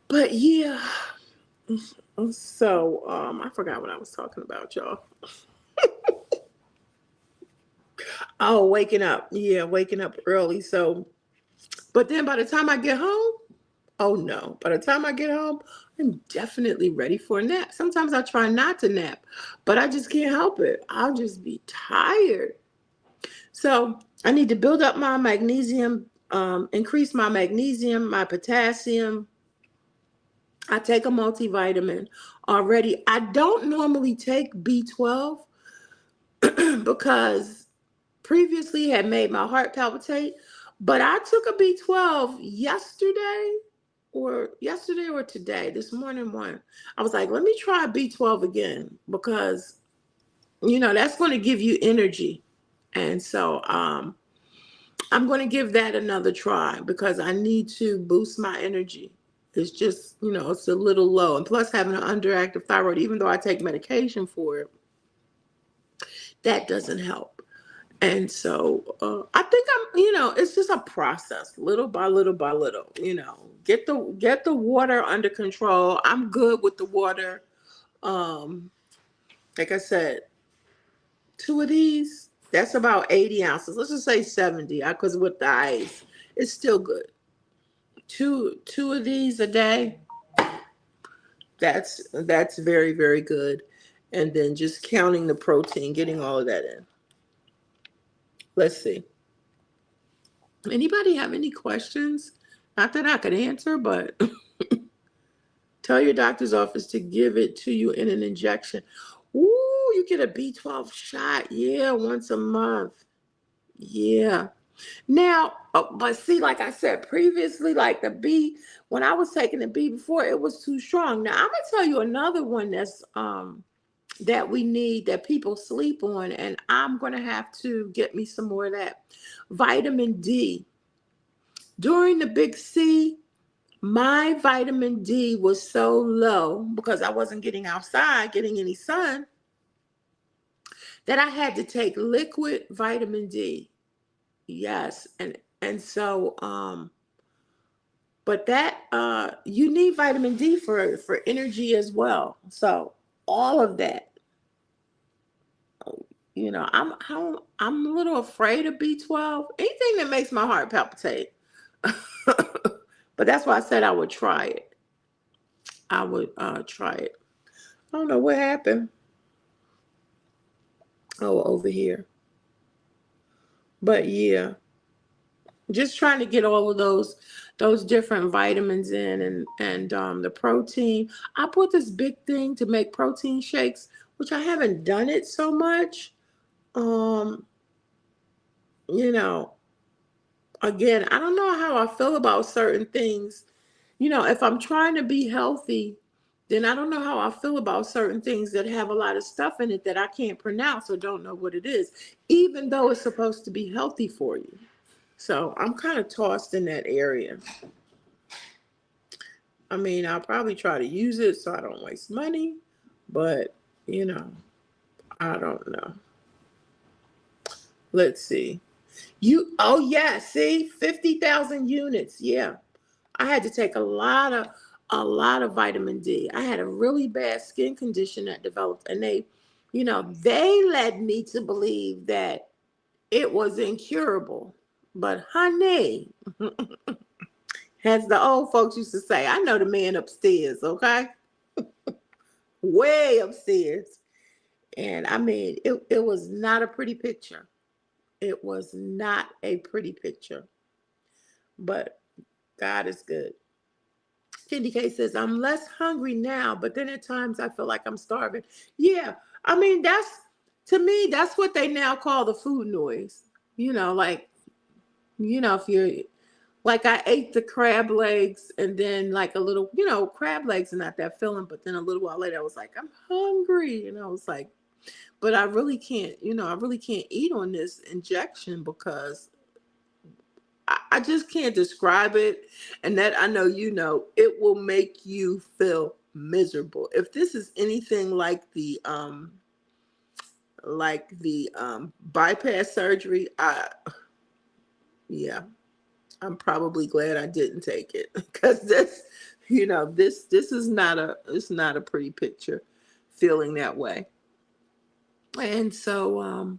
But yeah, so I forgot what I was talking about, y'all. Oh, waking up. Yeah, waking up early. So, but then by the time I get home, Oh no. By the time I get home, I'm definitely ready for a nap. Sometimes I try not to nap, but I just can't help it. I'll just be tired. So I need to build up my magnesium, increase my magnesium, my potassium. I take a multivitamin already. I don't normally take B12 because previously had made my heart palpitate, but I took a B12 yesterday or today, this morning one. I was like, let me try B12 again because that's going to give you energy. And so I'm going to give that another try because I need to boost my energy. It's just, it's a little low. And plus having an underactive thyroid, even though I take medication for it, that doesn't help. And so I think it's just a process, little by little by little, get the water under control. I'm good with the water. Like I said, two of these, that's about 80 ounces. Let's just say 70, because with the ice, it's still good. Two of these a day, that's very, very good. And then just counting the protein, getting all of that in. Let's see. Anybody have any questions? Not that I could answer, but tell your doctor's office to give it to you in an injection. Ooh, you get a B12 shot. Yeah, once a month. Yeah. Now, but see, like I said previously, like the B, when I was taking the B before, it was too strong. Now, I'm going to tell you another one that we need, that people sleep on, and I'm going to have to get me some more of that. Vitamin D. During the big C, my vitamin D was so low because I wasn't getting outside, getting any sun, that I had to take liquid vitamin D. Yes, and so but that you need vitamin D for energy as well. So all of that, I'm a little afraid of B12. Anything that makes my heart palpitate. But that's why I said I would try it. I would try it. I don't know what happened. Oh, over here. But yeah, just trying to get all of those different vitamins in, and the protein. I put this big thing to make protein shakes, which I haven't done it so much. Um, you know, Again, I don't know how I feel about certain things. If I'm trying to be healthy, then I don't know how I feel about certain things that have a lot of stuff in it that I can't pronounce or don't know what it is, even though it's supposed to be healthy for you. So I'm kind of tossed in that area. I mean, I'll probably try to use it so I don't waste money, but you know, I don't know. Let's see. Oh yeah, see, 50,000 units. Yeah. I had to take a lot of vitamin D. I had a really bad skin condition that developed, and they led me to believe that it was incurable. But honey, as the old folks used to say, I know the man upstairs, okay? Way upstairs. And I mean, it was not a pretty picture. It was not a pretty picture. But God is good. Candy K says, I'm less hungry now, but then at times I feel like I'm starving. Yeah, I mean, to me, that's what they now call the food noise. Like, if you're, like, I ate the crab legs, and then like a little, crab legs are not that filling, but then a little while later I was like, I'm hungry. And I was like, but I really can't eat on this injection because I just can't describe it. And that, I know, it will make you feel miserable. If this is anything like the bypass surgery, yeah, I'm probably glad I didn't take it because this is not a pretty picture, feeling that way. And so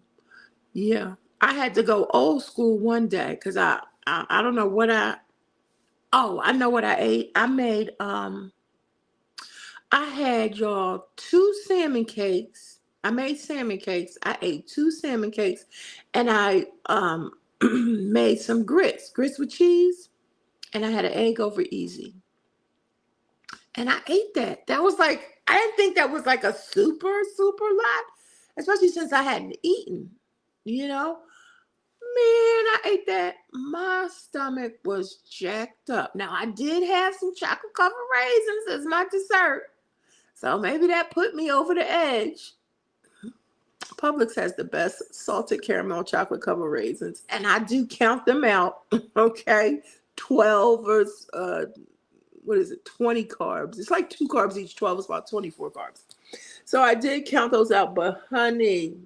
yeah, I had to go old school one day because I don't know what Oh, I know what I ate. I had y'all two salmon cakes. I made salmon cakes. I ate two salmon cakes, and I made some grits with cheese, and I had an egg over easy. And I ate that. That was like, I didn't think that was like a super lot, especially since I hadn't eaten, you know? Man, I ate that. My stomach was jacked up. Now, I did have some chocolate covered raisins as my dessert. So maybe that put me over the edge. Publix has the best salted caramel chocolate covered raisins, and I do count them out. Okay, 12 or what is it, 20 carbs. It's like 2 carbs each. 12 is about 24 carbs. So I did count those out, but honey,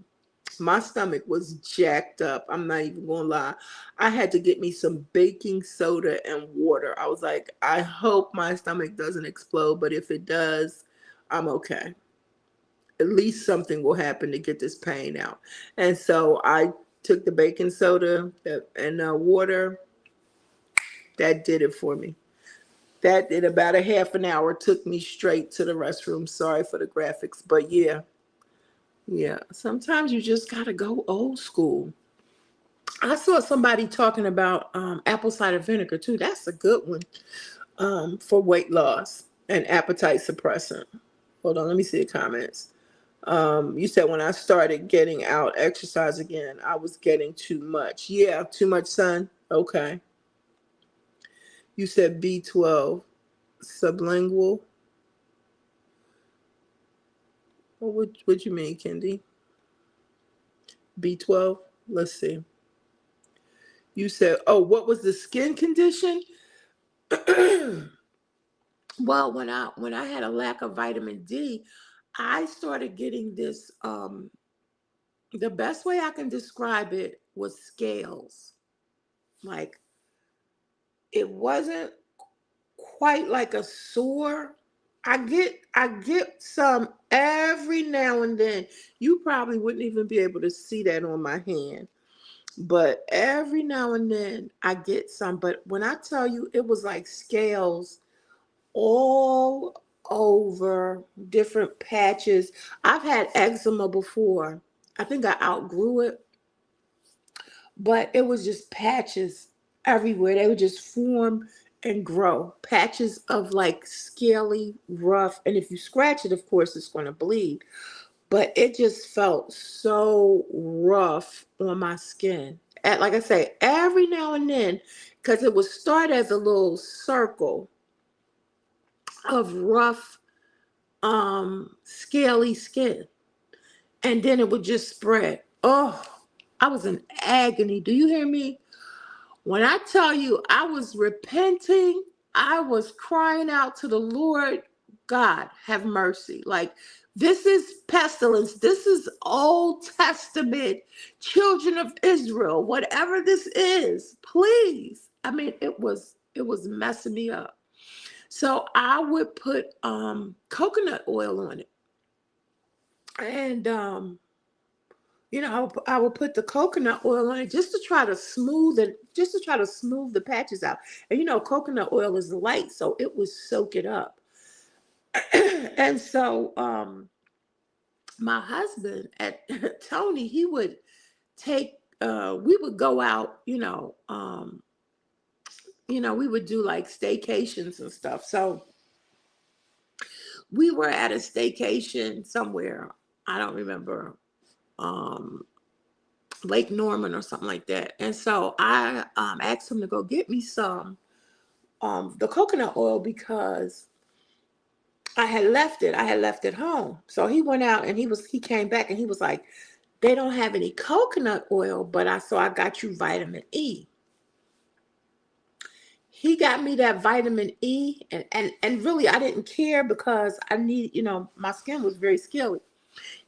my stomach was jacked up. I'm not even gonna lie. I had to get me some baking soda and water. I was like, I hope my stomach doesn't explode, but if it does, I'm okay. At least something will happen to get this pain out. And so I took the baking soda and water. That did it for me. That in about a half an hour took me straight to the restroom. Sorry for the graphics, but yeah, yeah. Sometimes you just gotta go old school. I saw somebody talking about apple cider vinegar too. That's a good one for weight loss and appetite suppressant. Hold on, let me see the comments. You said when I started getting out exercise again, I was getting too much. Yeah, too much sun. Okay. You said B12 sublingual. What you mean, Kendi? B12? Let's see. You said, oh, what was the skin condition? Well, when I had a lack of vitamin D, I started getting this the best way I can describe it was scales. Like it wasn't quite like a sore. I get some every now and then. You probably wouldn't even be able to see that on my hand. But every now and then I get some. But when I tell you it was like scales all over different patches. I've had eczema before. I think I outgrew it, but it was just patches everywhere. They would just form and grow. Patches of like scaly, rough, and if you scratch it, of course, it's going to bleed. But it just felt so rough on my skin. And like I say, every now and then, because it would start as a little circle of rough, scaly skin, and then it would just spread. Oh, I was in agony. Do you hear me? When I tell you I was repenting, I was crying out to the Lord, God, have mercy. Like, this is pestilence. This is Old Testament, children of Israel, whatever this is, please. I mean, it was messing me up. So I would put coconut oil on it. And I would put the coconut oil on it just to try to smooth it, just to try to smooth the patches out. And coconut oil is light, so it would soak it up. And so my husband at Tony, he would take we would go out, we would do like staycations and stuff. So we were at a staycation somewhere. I don't remember. Um Lake Norman or something like that. And so I asked him to go get me some the coconut oil because I had left it. I had left it home. So he went out and he came back and he was like, they don't have any coconut oil, but I got you vitamin E. He got me that vitamin E, and really I didn't care because I need, my skin was very scaly.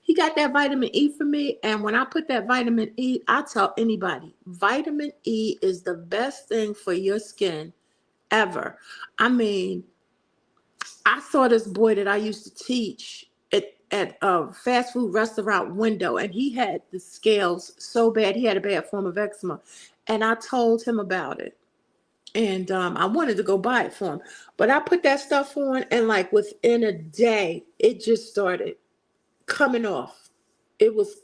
He got that vitamin E for me. And when I put that vitamin E, I tell anybody, vitamin E is the best thing for your skin ever. I mean, I saw this boy that I used to teach at a fast food restaurant window, and he had the scales so bad. He had a bad form of eczema. And I told him about it. And I wanted to go buy it for him, but I put that stuff on, and like within a day, it just started coming off. It was,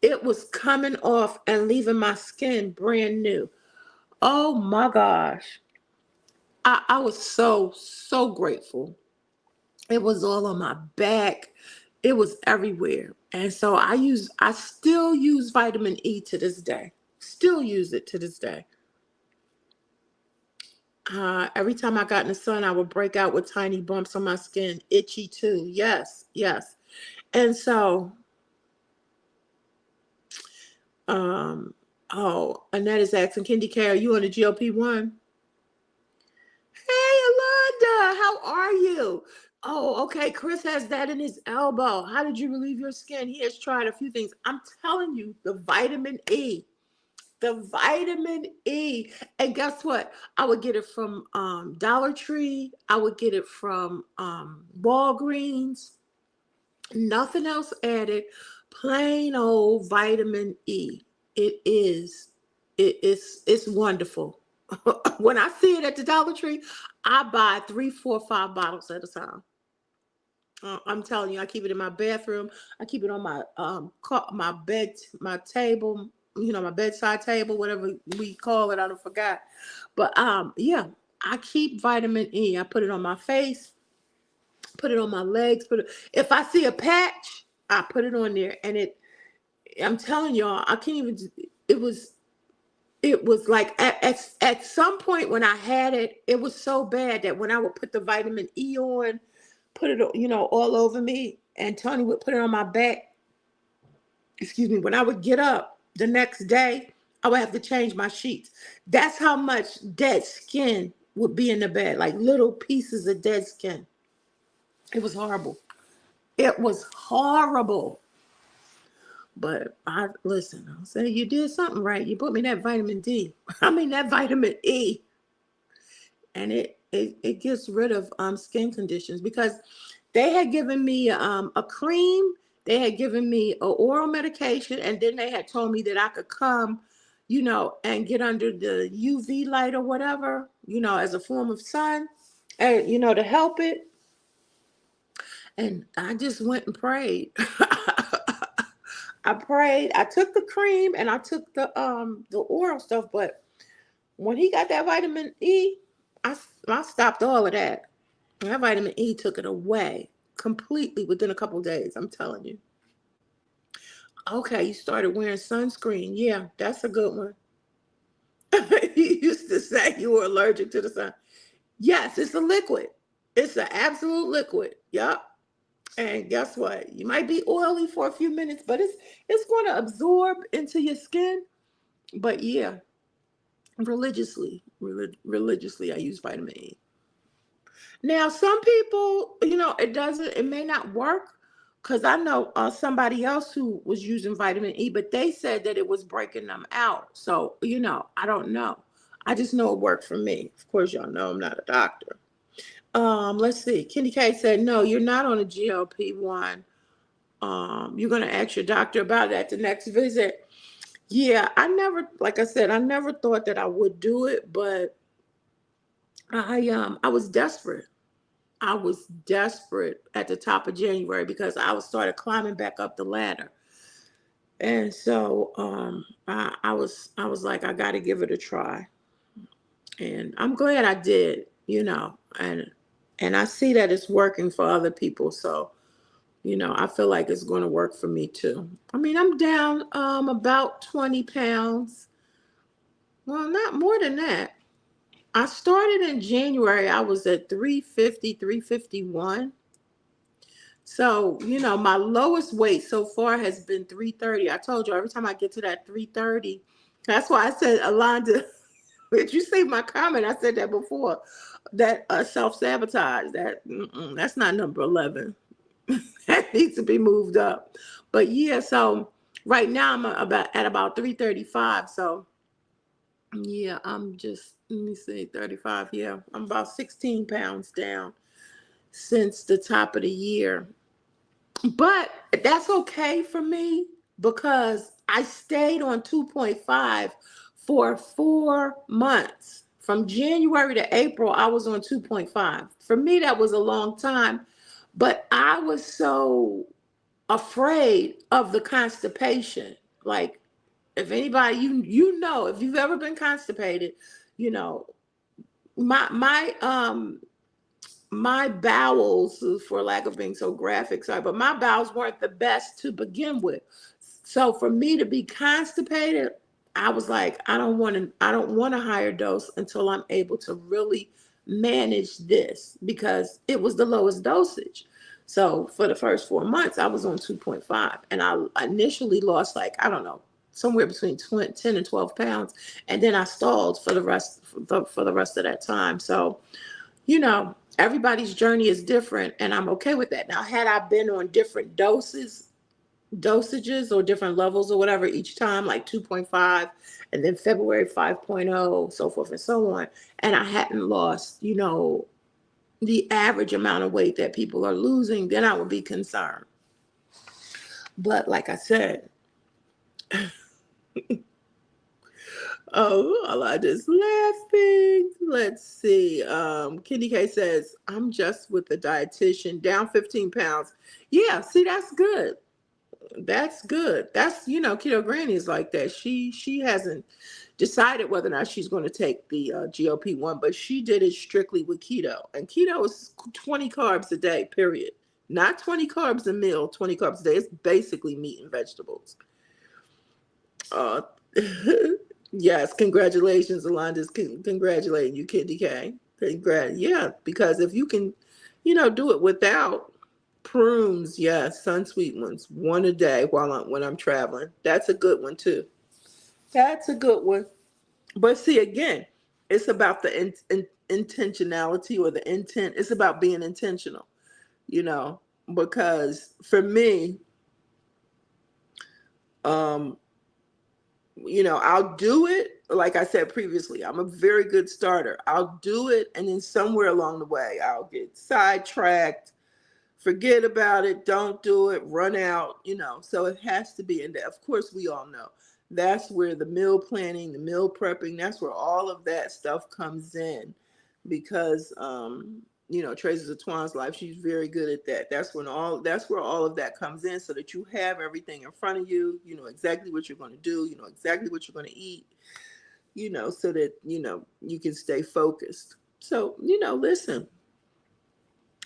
it was coming off and leaving my skin brand new. Oh my gosh, I was so grateful. It was all on my back. It was everywhere, and so I still use vitamin E to this day. Still use it to this day. Every time I got in the sun, I would break out with tiny bumps on my skin, itchy too. Yes, yes. And so, um, oh, Annette is asking, Kendi K, are you on the GLP-1? Hey, Alonda, how are you? Oh, okay. Chris has that in his elbow. How did you relieve your skin? He has tried a few things. I'm telling you, the vitamin E. The vitamin E. And guess what? I would get it from Dollar Tree. I would get it from Walgreens. Nothing else added. Plain old vitamin E. It is. It's wonderful. When I see it at the Dollar Tree, I buy 3, 4, 5 bottles at a time. I'm telling you, I keep it in my bathroom. I keep it on my my bed, my table, my bedside table, whatever we call it. I don't forgot. But yeah, I keep vitamin E. I put it on my face, put it on my legs. If I see a patch, I put it on there, and I'm telling y'all, I can't even. It was. It was like at some point when I had it, it was so bad that when I would put the vitamin E on, put it, all over me, and Tony would put it on my back. Excuse me. When I would get up the next day, I would have to change my sheets. That's how much dead skin would be in the bed, like little pieces of dead skin. It was horrible. It was horrible. But I listen, I'll say you did something right. You put me that vitamin D. I mean that vitamin E. And it gets rid of skin conditions, because they had given me a cream, they had given me an oral medication, and then they had told me that I could come, and get under the UV light or whatever, as a form of sun, and to help it. And I just went and prayed. I prayed. I took the cream and I took the oral stuff, but when he got that vitamin E, I stopped all of that. That vitamin E took it away completely within a couple of days. I'm telling you. Okay, you started wearing sunscreen. Yeah, that's a good one. You used to say you were allergic to the sun. Yes, it's a liquid. It's an absolute liquid. Yup. And guess what? You might be oily for a few minutes, but it's going to absorb into your skin. But yeah, religiously, I use vitamin E. Now, some people, it may not work, because I know somebody else who was using vitamin E, but they said that it was breaking them out. So, I don't know. I just know it worked for me. Of course, y'all know I'm not a doctor. Let's see. Kenny K said, no, you're not on a GLP-1. You're going to ask your doctor about it at the next visit. Yeah, like I said, I never thought that I would do it, but I was desperate. I was desperate at the top of January, because I was started climbing back up the ladder. And so I was like, I got to give it a try. And I'm glad I did, and I see that it's working for other people. So, I feel like it's going to work for me too. I mean, I'm down about 20 pounds. Well, not more than that. I started in January. I was at 350, 351. So, my lowest weight so far has been 330. I told you, every time I get to that 330, that's why I said, Alonda, did you see my comment? I said that before, that self-sabotage, that's not number 11. That needs to be moved up. But yeah, so right now I'm at about 335. So yeah, I'm just, let me see, 35. Yeah, I'm about 16 pounds down since the top of the year. But that's okay for me, because I stayed on 2.5 for 4 months. From January to April, I was on 2.5. For me, that was a long time, but I was so afraid of the constipation. Like, if anybody, if you've ever been constipated, you know, my bowels, for lack of being so graphic, sorry, but my bowels weren't the best to begin with. So for me to be constipated, I was like, I don't want a higher dose until I'm able to really manage this, because it was the lowest dosage. So for the first 4 months, I was on 2.5, and I initially lost, like, I don't know, somewhere between 10 and 12 pounds. And then I stalled for the rest of that time. So, everybody's journey is different, and I'm okay with that. Now, had I been on different dosages or different levels or whatever each time, like 2.5 and then February 5.0, so forth and so on, and I hadn't lost, the average amount of weight that people are losing, then I would be concerned. But like I said, oh, Allah just laughing. Let's see. Kenny K says, I'm just with the dietitian, down 15 pounds. Yeah, see, that's good. That's good. That's, Keto Granny is like that. She hasn't decided whether or not she's going to take the GLP-1, but she did it strictly with keto. And keto is 20 carbs a day, period. Not 20 carbs a meal, 20 carbs a day. It's basically meat and vegetables. Uh, yes, congratulations, Alonda's congratulating you, Kitty K. Yeah, because if you can, do it without prunes, yes, sunsweet ones, one a day when I'm traveling. That's a good one too. That's a good one. But see, again, it's about the intentionality or the intent. It's about being intentional, because for me, um, I'll do it. Like I said previously, I'm a very good starter. I'll do it, and then somewhere along the way, I'll get sidetracked, forget about it, don't do it, run out, So it has to be, and of course, we all know that's where the meal planning, the meal prepping, that's where all of that stuff comes in, because Tracy Zatwan's life, she's very good at that. That's where all of that comes in, so that you have everything in front of you. You know exactly what you're going to do. You know exactly what you're going to eat. So that you can stay focused. So listen.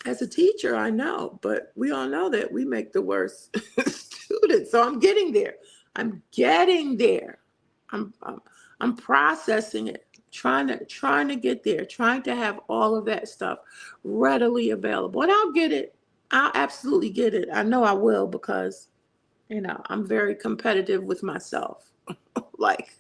As a teacher, I know, but we all know that we make the worst students. So I'm getting there. I'm processing it, trying to get there, trying to have all of that stuff readily available. And I'll get it. I'll absolutely get it. I know I will, because, I'm very competitive with myself. Like,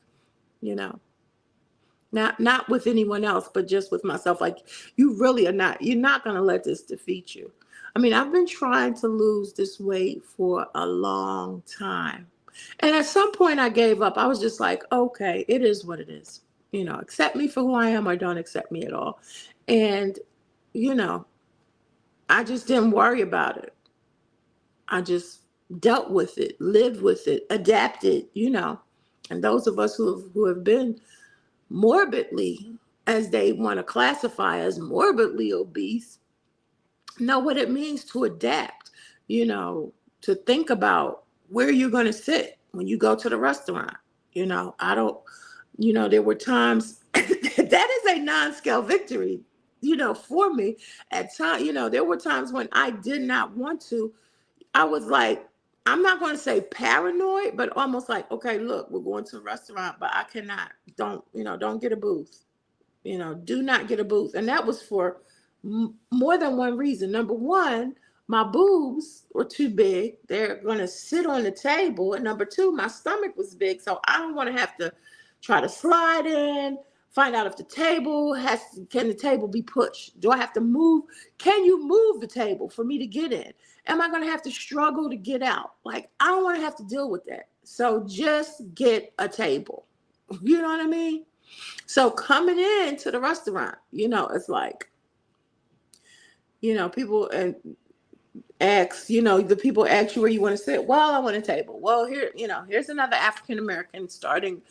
not with anyone else, but just with myself. Like, you're not going to let this defeat you. I mean, I've been trying to lose this weight for a long time. And at some point I gave up. I was just like, okay, it is what it is. Accept me for who I am, or don't accept me at all. And, I just didn't worry about it. I just dealt with it, lived with it, adapted, And those of us who have been morbidly, as they want to classify us, morbidly obese, know what it means to adapt, to think about where you're going to sit when you go to the restaurant. I don't, there were times that is a non-scale victory, for me at times. There were times when I did not want to. I was like, I'm not going to say paranoid, but almost like, okay, look, we're going to a restaurant, but I cannot, don't get a booth, do not get a booth. And that was for more than one reason. Number one, my boobs were too big. They're going to sit on the table. And number two, my stomach was big. So I don't want to have to try to slide in, find out if can the table be pushed? Do I have to move? Can you move the table for me to get in? Am I going to have to struggle to get out? Like, I don't want to have to deal with that. So just get a table. You know what I mean? So coming in to the restaurant, it's like, people, and ask, the people ask you where you want to sit. Well, I want a table. Well, here, here's another African American starting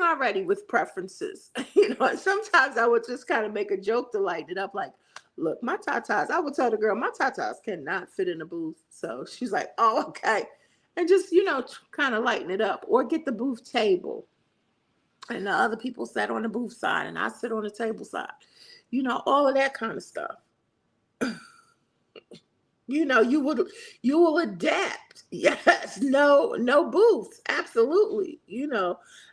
already with preferences. And sometimes I would just kind of make a joke to lighten it up, like, look, my tatas. I would tell the girl, my tatas cannot fit in the booth. So she's like, oh, okay. And just, kind of lighten it up, or get the booth table. And the other people sat on the booth side and I sit on the table side. All of that kind of stuff. You will adapt. Yes, no booths, absolutely.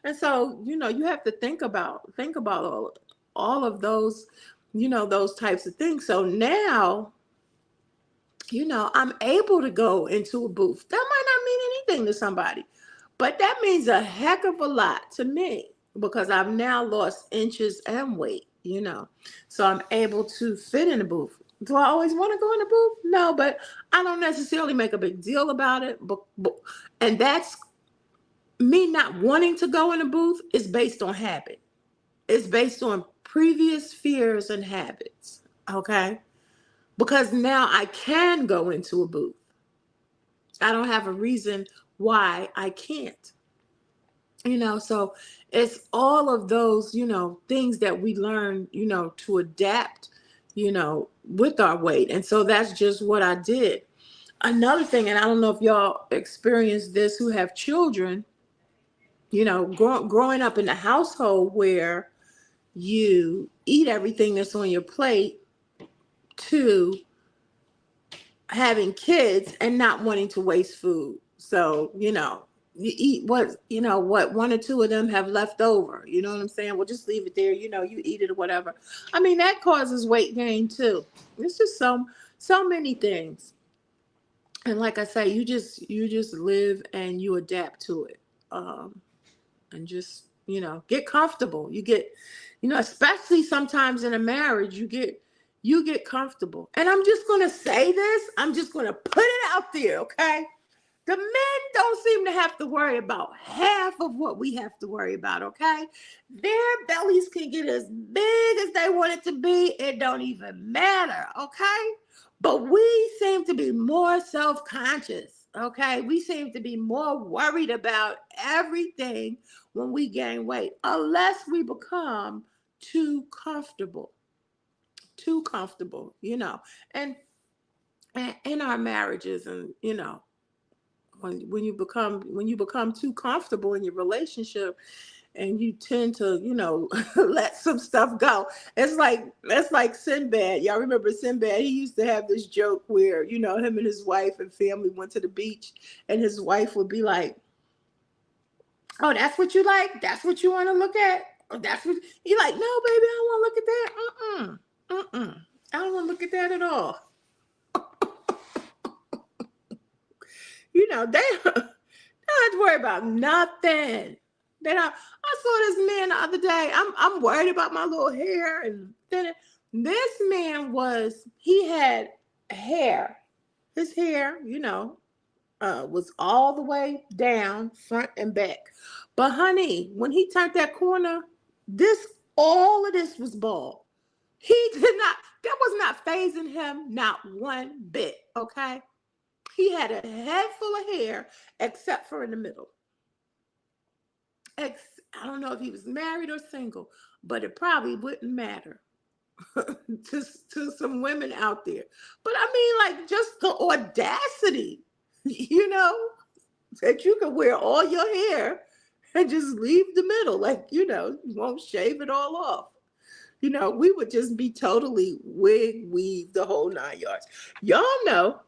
And so you have to think about all of those, those types of things. So now, I'm able to go into a booth. That might not mean anything to somebody, but that means a heck of a lot to me, because I've now lost inches and weight. So I'm able to fit in a booth. Do I always want to go in a booth? No, but I don't necessarily make a big deal about it. And that's me not wanting to go in a booth is based on habit. It's based on previous fears and habits. Okay. Because now I can go into a booth. I don't have a reason why I can't. So it's all of those, things that we learn, to adapt, with our weight. And so that's just what I did. Another thing, and I don't know if y'all experience this who have children, growing up in a household where you eat everything that's on your plate, to having kids and not wanting to waste food. So, you eat what one or two of them have left over. You know what I'm saying? Well, just leave it there. You eat it or whatever. I mean, that causes weight gain too. It's just so many things. And like I say, you just live and you adapt to it. And just, get comfortable. You get, especially sometimes in a marriage, you get comfortable. And I'm just going to say this. I'm just going to put it out there. Okay. The men don't seem to have to worry about half of what we have to worry about, okay? Their bellies can get as big as they want it to be. It don't even matter, okay? But we seem to be more self-conscious, okay? We seem to be more worried about everything when we gain weight, unless we become too comfortable, and in our marriages, and, when you become too comfortable in your relationship, and you tend to let some stuff go. It's like Sinbad. Y'all remember Sinbad? He used to have this joke where him and his wife and family went to the beach, and his wife would be like, oh, that's what you like, that's what you want to look at, or that's what you like. No, baby, I don't want to look at that. I don't want to look at that at all. They don't have to worry about nothing. They don't. I saw this man the other day. I'm worried about my little hair, and then this man he had hair. His hair, was all the way down, front and back. But honey, when he turned that corner, all of this was bald. That was not phasing him, not one bit. Okay. He had a head full of hair, except for in the middle. I don't know if he was married or single, but it probably wouldn't matter to some women out there. But I mean, like, just the audacity, that you can wear all your hair and just leave the middle, like, you won't shave it all off. We would just be totally weave the whole 9 yards. Y'all know.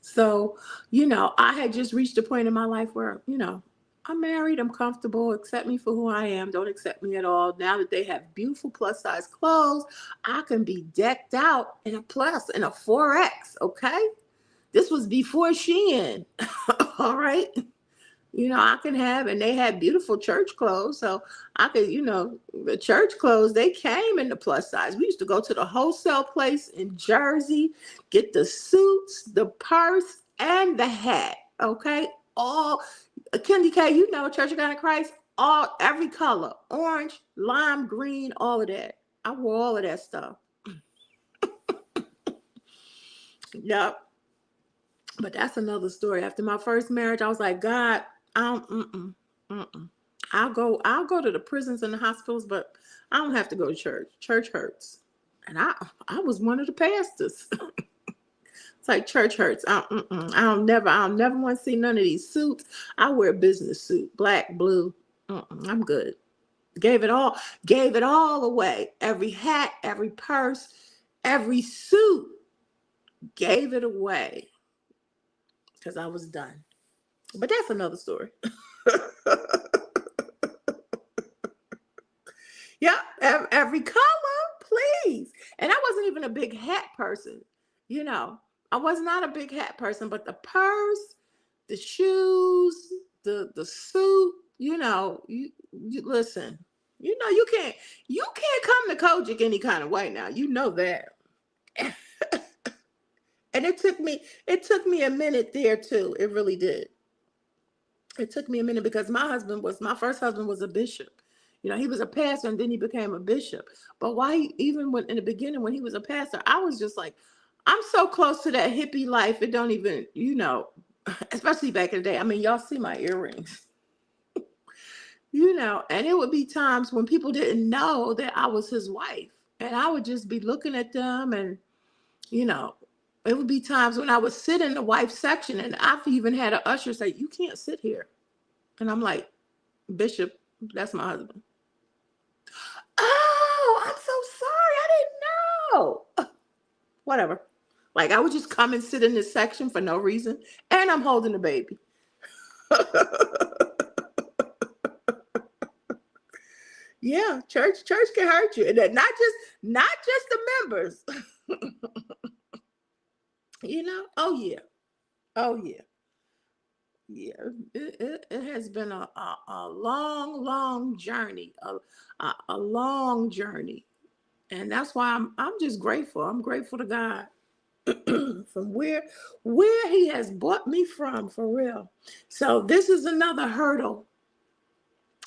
So, I had just reached a point in my life where, I'm married, I'm comfortable, accept me for who I am, don't accept me at all. Now that they have beautiful plus size clothes, I can be decked out in a 4X, okay? This was before Shein, all right? I can have, and they had beautiful church clothes. So I could, the church clothes, they came in the plus size. We used to go to the wholesale place in Jersey, get the suits, the purse, and the hat. Okay. All Kendi K, Church of God in Christ, every color, orange, lime green, all of that. I wore all of that stuff. Yep. But that's another story. After my first marriage, I was like, God, I don't, mm-mm. I'll go to the prisons and the hospitals, but I don't have to go to church. Church hurts. And I was one of the pastors. It's like church hurts. I'll never want to see none of these suits. I wear a business suit, black, blue. I'm good. Gave it all away. Every hat, every purse, every suit, gave it away because I was done. But that's another story. Yeah, every color, please. And I wasn't even a big hat person. You know, I was not a big hat person, but the purse, the shoes, the suit, you listen. You can't come to Kojic any kind of way now. You know that. And it took me a minute there too. It really did. It took me a minute because my first husband was a bishop. He was a pastor and then he became a bishop. But even when in the beginning when he was a pastor, I was just like, I'm so close to that hippie life. It don't even, especially back in the day. I mean, y'all see my earrings, and it would be times when people didn't know that I was his wife. And I would just be looking at them and, you know, it would be times when I would sit in the wife section and I've even had an usher say, you can't sit here. And I'm like, Bishop, that's my husband. Oh, I'm so sorry. I didn't know. Whatever. Like I would just come and sit in this section for no reason. And I'm holding a baby. Yeah, church can hurt you. And that not just the members. Oh yeah. Oh yeah. Yeah, it has been a long journey, a long journey, and that's why I'm just grateful. I'm grateful to God from where He has brought me from, for real. So this is another hurdle.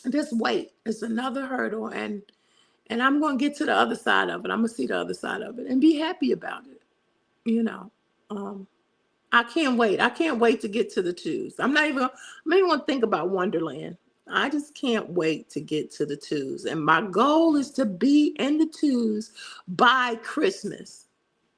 This weight is another hurdle, and I'm going to get to the other side of it. I'm going to see the other side of it and be happy about it. You know. I can't wait. I can't wait to get to the twos. I'm not even going to think about Wonderland. I just can't wait to get to the twos. And my goal is to be in the twos by Christmas.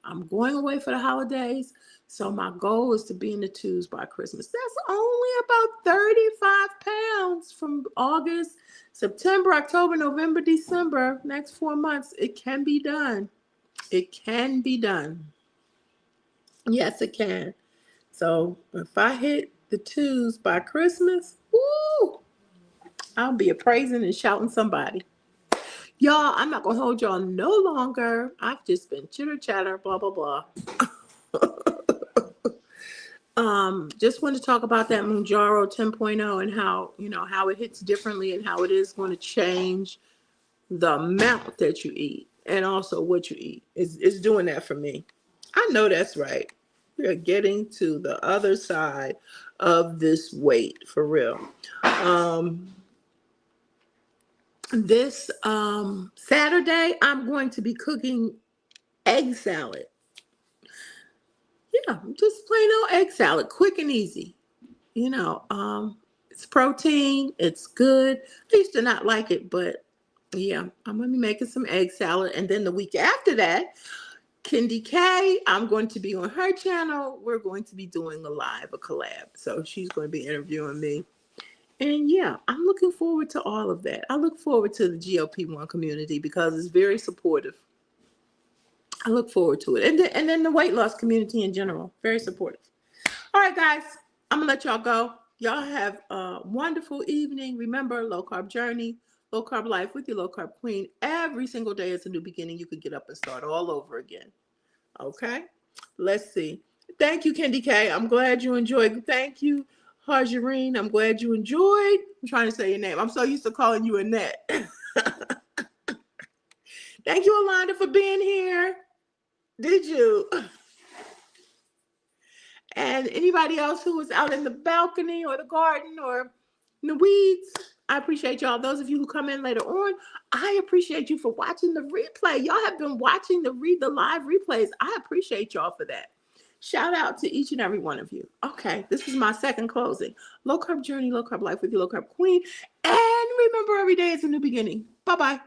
I'm going away for the holidays. So my goal is to be in the twos by Christmas. That's only about 35 pounds from August, September, October, November, December, next 4 months. It can be done. It can be done. Yes, it can. So if I hit the twos by Christmas, woo, I'll be a praising and shouting somebody. Y'all, I'm not going to hold y'all no longer. I've just been chitter chatter, blah, blah, blah. Just want to talk about that Mounjaro 10.0 and how it hits differently and how it is going to change the amount that you eat and also what you eat. It's doing that for me. I know that's right. We are getting to the other side of this weight for real. This Saturday, I'm going to be cooking egg salad. Yeah, just plain old egg salad, quick and easy. It's protein, it's good. I used to not like it, but yeah, I'm going to be making some egg salad. And then the week after that, Kendi K, I'm going to be on her channel. We're going to be doing a collab. So she's going to be interviewing me. And yeah, I'm looking forward to all of that. I look forward to the GLP-1 community because it's very supportive. I look forward to it. And then the weight loss community in general, very supportive. All right, guys, I'm going to let y'all go. Y'all have a wonderful evening. Remember, low carb journey, low carb life with your low carb queen. Every single day is a new beginning. You could get up and start all over again. Okay, let's see. Thank you, Kendi K. I'm glad you enjoyed. Thank you, Hajarine. I'm glad you enjoyed. I'm trying to say your name. I'm so used to calling you Annette. Thank you, Alonda, for being here. Did you? And anybody else who was out in the balcony or the garden or in the weeds, I appreciate y'all. Those of you who come in later on, I appreciate you for watching the replay. Y'all have been watching the live replays. I appreciate y'all for that. Shout out to each and every one of you. Okay, this is my second closing. Low carb journey, low carb life with your low carb queen. And remember, every day is a new beginning. Bye bye.